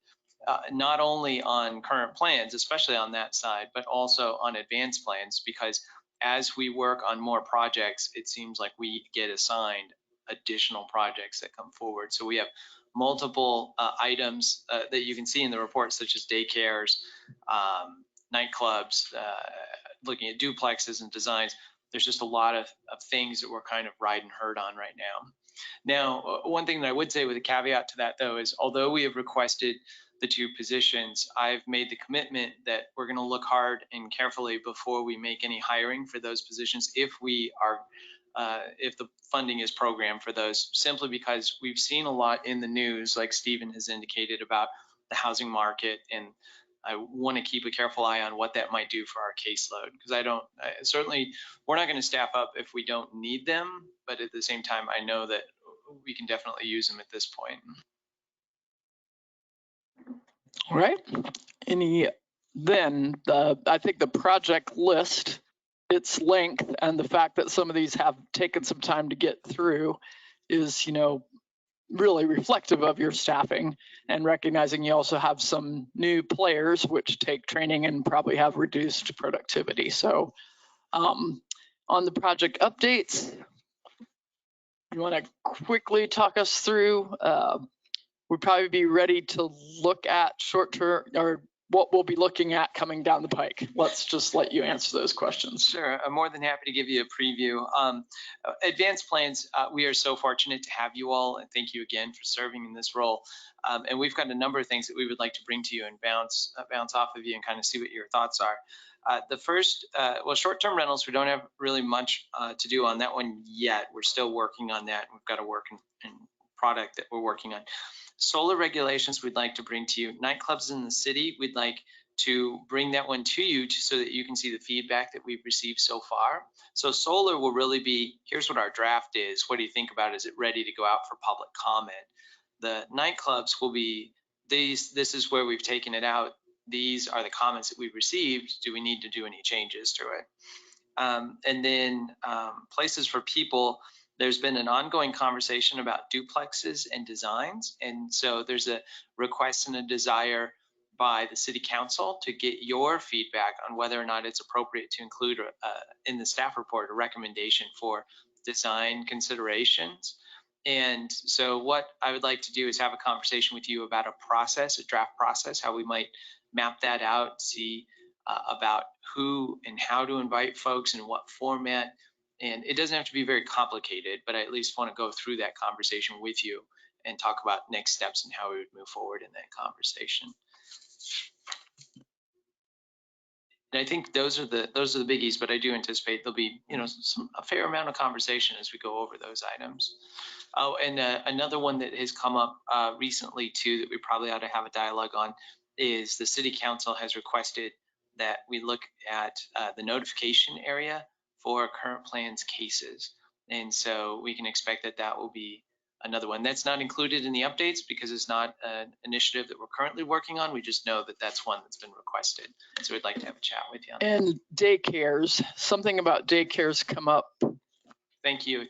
not only on current plans, especially on that side, but also on advanced plans, because as we work on more projects, it seems like we get assigned additional projects that come forward. So we have multiple items that you can see in the report, such as daycares, nightclubs, looking at duplexes and designs. There's just a lot of things that we're kind of riding herd on right now. Now, one thing that I would say with a caveat to that, though, is although we have requested the 2 positions, I've made the commitment that we're going to look hard and carefully before we make any hiring for those positions if the funding is programmed for those, simply because we've seen a lot in the news, like Stephen has indicated, about the housing market, and I want to keep a careful eye on what that might do for our caseload, because certainly we're not going to staff up if we don't need them, but at the same time, I know that we can definitely use them at this point. All right. I think the project list, its length, and the fact that some of these have taken some time to get through is, really reflective of your staffing, and recognizing you also have some new players which take training and probably have reduced productivity. So on the project updates, you want to quickly talk us through, we'd probably be ready to look at short-term or what we'll be looking at coming down the pike. Let's just let you answer those questions. Sure, I'm more than happy to give you a preview. Advanced plans, we are so fortunate to have you all, and thank you again for serving in this role. And we've got a number of things that we would like to bring to you and bounce off of you and kind of see what your thoughts are. The first, well, short-term rentals, we don't have really much to do on that one yet. We're still working on that. We've got a work in product that we're working on. Solar regulations we'd like to bring to you. Nightclubs in the city, we'd like to bring that one to you so that you can see the feedback that we've received so far. So solar will really be, here's what our draft is. What do you think about it? Is it ready to go out for public comment? The nightclubs will be these, this is where we've taken it out. These are the comments that we've received. Do we need to do any changes to it? And then places for people, there's been an ongoing conversation about duplexes and designs. And so there's a request and a desire by the city council to get your feedback on whether or not it's appropriate to include in the staff report a recommendation for design considerations. And so what I would like to do is have a conversation with you about a process, a draft process, how we might map that out, see about who and how to invite folks and what format. And it doesn't have to be very complicated, but I at least want to go through that conversation with you and talk about next steps and how we would move forward in that conversation. And I think those are the biggies, but I do anticipate there'll be, you know, a fair amount of conversation as we go over those items. Oh, and another one that has come up recently too that we probably ought to have a dialogue on is the city council has requested that we look at the notification area for current plans cases. And so we can expect that that will be another one. That's not included in the updates because it's not an initiative that we're currently working on. We just know that that's one that's been requested. So we'd like to have a chat with you on that. And daycares, something about daycares come up. Thank you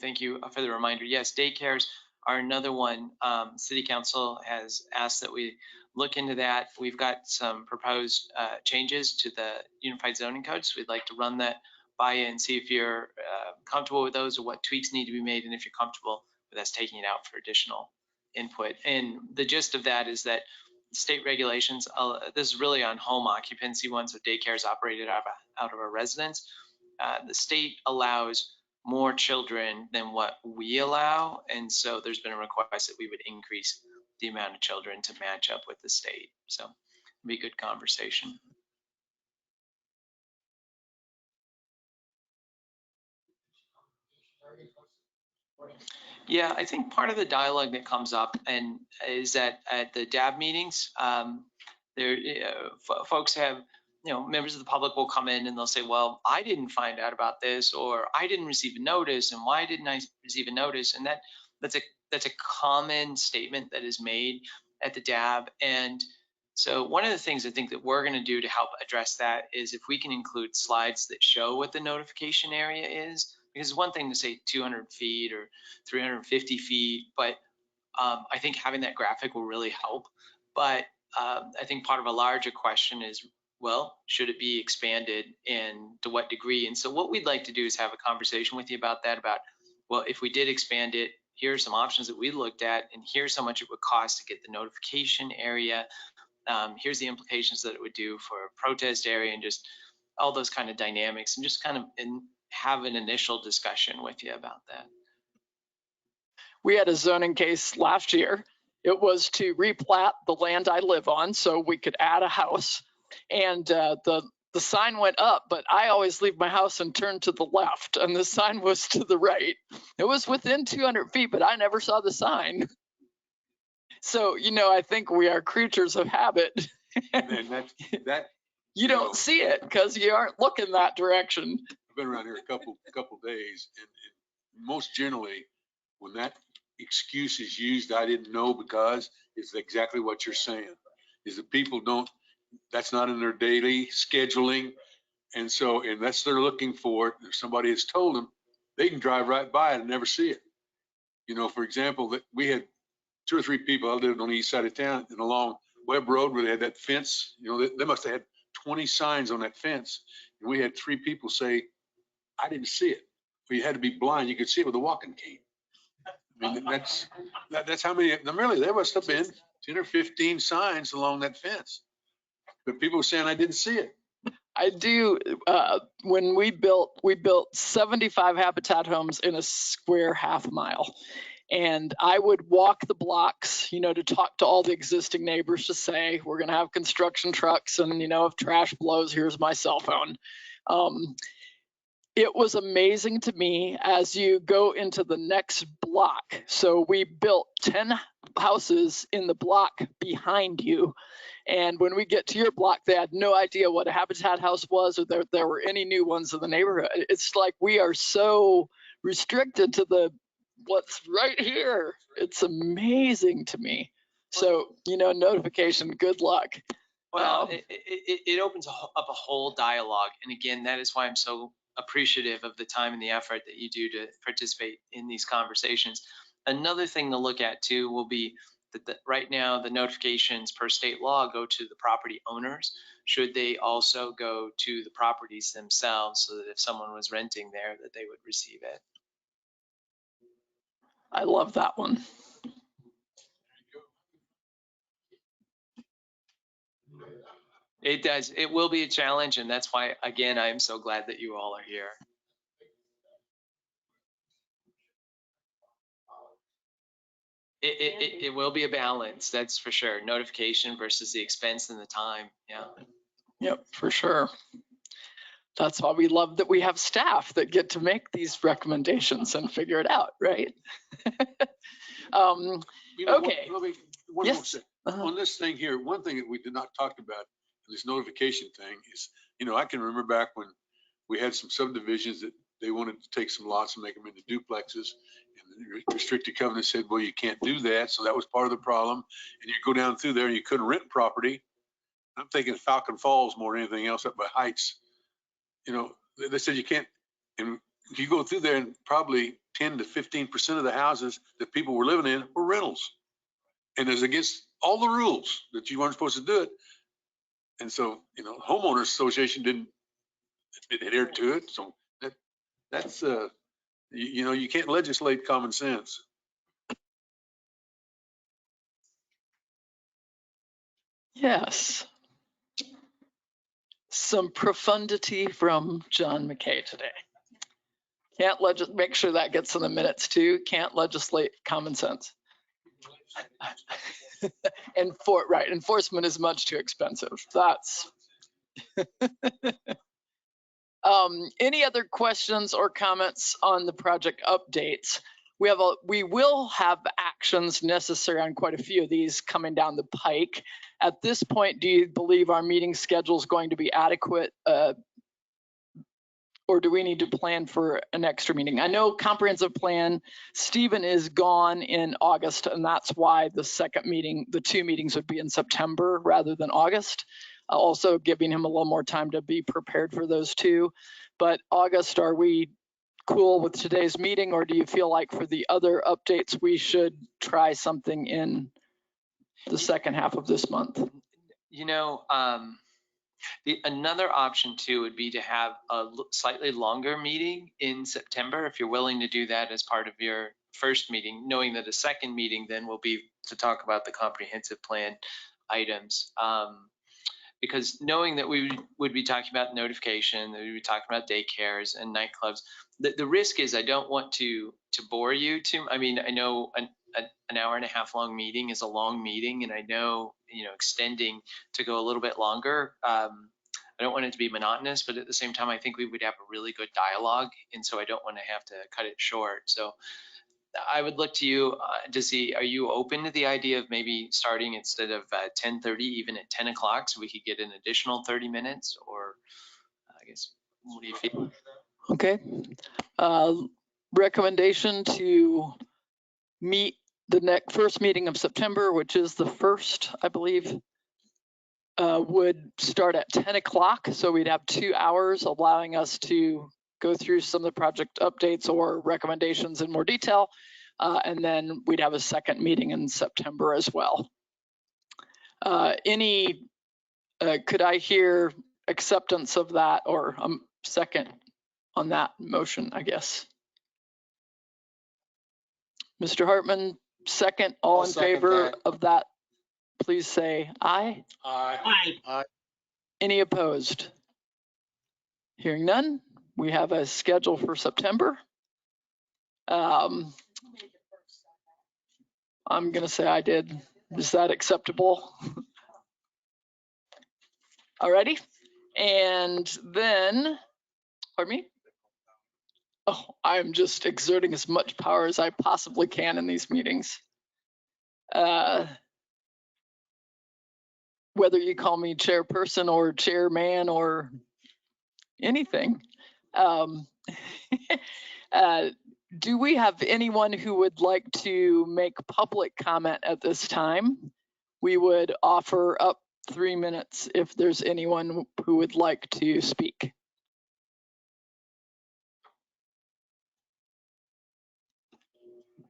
for the reminder. Yes, daycares are another one. City council has asked that we look into that. We've got some proposed changes to the unified zoning code. So we'd like to run that by you and see if you're comfortable with those or what tweaks need to be made. And if you're comfortable with us taking it out for additional input. And the gist of that is that state regulations, this is really on home occupancy ones, so daycare is operated out of a residence. The state allows more children than what we allow. And so there's been a request that we would increase the amount of children to match up with the state. So it'd be a good conversation. Yeah, I think part of the dialogue that comes up and is that at the DAB meetings, folks have, you know, members of the public will come in and they'll say, well, I didn't find out about this, or I didn't receive a notice, and why didn't I receive a notice? And that's a common statement that is made at the DAB. And so one of the things I think that we're going to do to help address that is if we can include slides that show what the notification area is, because it's one thing to say 200 feet or 350 feet, but I think having that graphic will really help. But I think part of a larger question is, well, should it be expanded and to what degree? And so what we'd like to do is have a conversation with you about that, about, well, if we did expand it, here are some options that we looked at, and here's how much it would cost to get the notification area. Here's the implications that it would do for a protest area and just all those kind of dynamics, and just kind of have an initial discussion with you about that. We had a zoning case last year. It was to replat the land I live on so we could add a house. And the sign went up, but I always leave my house and turn to the left, and the sign was to the right. It was within 200 feet, but I never saw the sign. So, you know, I think we are creatures of habit. And that you don't see it because you aren't looking that direction. I've been around here a couple days, and most generally, when that excuse is used, I didn't know because, it's exactly what you're saying, is that people don't, that's not in their daily scheduling. And so, unless they're looking for it, if somebody has told them, they can drive right by it and never see it. You know, for example, that we had 2 or 3 people, I lived on the east side of town, and along Webb Road where they had that fence, you know, they must have had 20 signs on that fence. And we had 3 people say, I didn't see it. Well, you had to be blind. You could see it with a walking cane. I mean, that's how many, really, there must have been 10 or 15 signs along that fence. but people were saying I didn't see it. I do. When we built 75 Habitat homes in a square half mile. And I would walk the blocks, you know, to talk to all the existing neighbors to say, we're going to have construction trucks. And, you know, if trash blows, here's my cell phone. It was amazing to me as you go into the next block. So we built 10 houses in the block behind you. And when we get to your block, they had no idea what a Habitat house was or there were any new ones in the neighborhood. It's like we are so restricted to what's right here. It's amazing to me. So, you know, notification, good luck. Well, it opens up a whole dialogue. And again, that is why I'm so appreciative of the time and the effort that you do to participate in these conversations. Another thing to look at too will be that right now the notifications per state law go to the property owners. Should they also go to the properties themselves so that if someone was renting there, that they would receive it? I love that one. It does. It will be a challenge, and that's why, again, I am so glad that you all are here. It will be a balance, that's for sure. Notification versus the expense and the time. Yeah. Yep, for sure. That's why we love that we have staff that get to make these recommendations and figure it out, right? You know, Okay. One Yes. more second. On this thing here, one thing that we did not talk about, this notification thing is, you know, I can remember back when we had some subdivisions that they wanted to take some lots and make them into duplexes. And the restricted covenant said, well, you can't do that. So that was part of the problem. And you go down through there and you couldn't rent property. I'm thinking Falcon Falls more than anything else up by Heights. You know, they said you can't, and you go through there and probably 10 to 15% of the houses that people were living in were rentals. And it's against all the rules that you weren't supposed to do it. And so, you know, homeowners association didn't adhere to it. So that's, you know, you can't legislate common sense. Yes. Some profundity from John McKay today. Can't make sure that gets in the minutes too. Can't legislate common sense. Right, enforcement is much too expensive. That's any other questions or comments on the project updates? We will have actions necessary on quite a few of these coming down the pike. At this point, do you believe our meeting schedule is going to be adequate, or do we need to plan for an extra meeting? I know comprehensive plan, Stephen is gone in August, and that's why the second meeting, the two meetings would be in September rather than August. Also giving him a little more time to be prepared for those two. But August, are we cool with today's meeting, or do you feel like for the other updates, we should try something in the second half of this month? You know, another option too would be to have a slightly longer meeting in September, if you're willing to do that as part of your first meeting, knowing that a second meeting then will be to talk about the comprehensive plan items. Because knowing that we would be talking about notification, that we would be talking about daycares and nightclubs, the risk is I don't want to bore you too. I mean, I know an hour and a half long meeting is a long meeting, and I know, you know, extending to go a little bit longer, I don't want it to be monotonous, but at the same time, I think we would have a really good dialogue, and so I don't want to have to cut it short. So I would look to you to see, are you open to the idea of maybe starting instead of 10:30, even at 10 o'clock, so we could get an additional 30 minutes? Or I guess, what do you feel? Okay. Recommendation to meet the first meeting of September, which is the 1st, I believe, would start at 10 o'clock. So we'd have 2 hours, allowing us to go through some of the project updates or recommendations in more detail. And then we'd have a second meeting in September as well. Could I hear acceptance of that, or second on that motion, I guess? Mr. Hartman, second. All in favor of that, please say aye. Aye. Aye. Any opposed? Hearing none, we have a schedule for September. I'm gonna say I did. Is that acceptable? Alrighty. And then, pardon me? Oh, I'm just exerting as much power as I possibly can in these meetings. Whether you call me chairperson or chairman or anything. Do we have anyone who would like to make public comment at this time? We would offer up 3 minutes if there's anyone who would like to speak.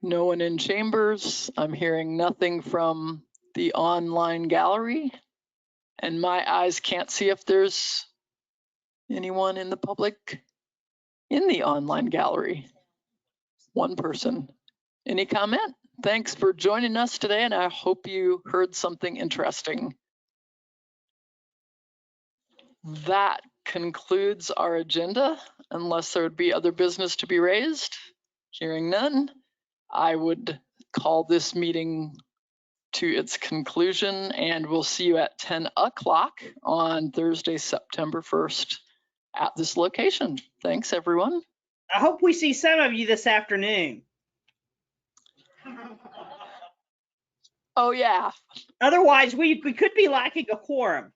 No one in chambers. I'm hearing nothing from the online gallery, and my eyes can't see if there's anyone in the public in the online gallery. One person. Any comment? Thanks for joining us today, and I hope you heard something interesting. That concludes our agenda, unless there would be other business to be raised. Hearing none, I would call this meeting to its conclusion, and we'll see you at 10 o'clock on Thursday, September 1st at this location. Thanks, everyone. I hope we see some of you this afternoon. Oh, yeah. Otherwise, we could be lacking a quorum.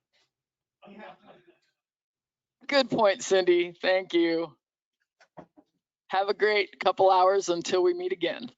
Good point, Cindy. Thank you. Have a great couple hours until we meet again.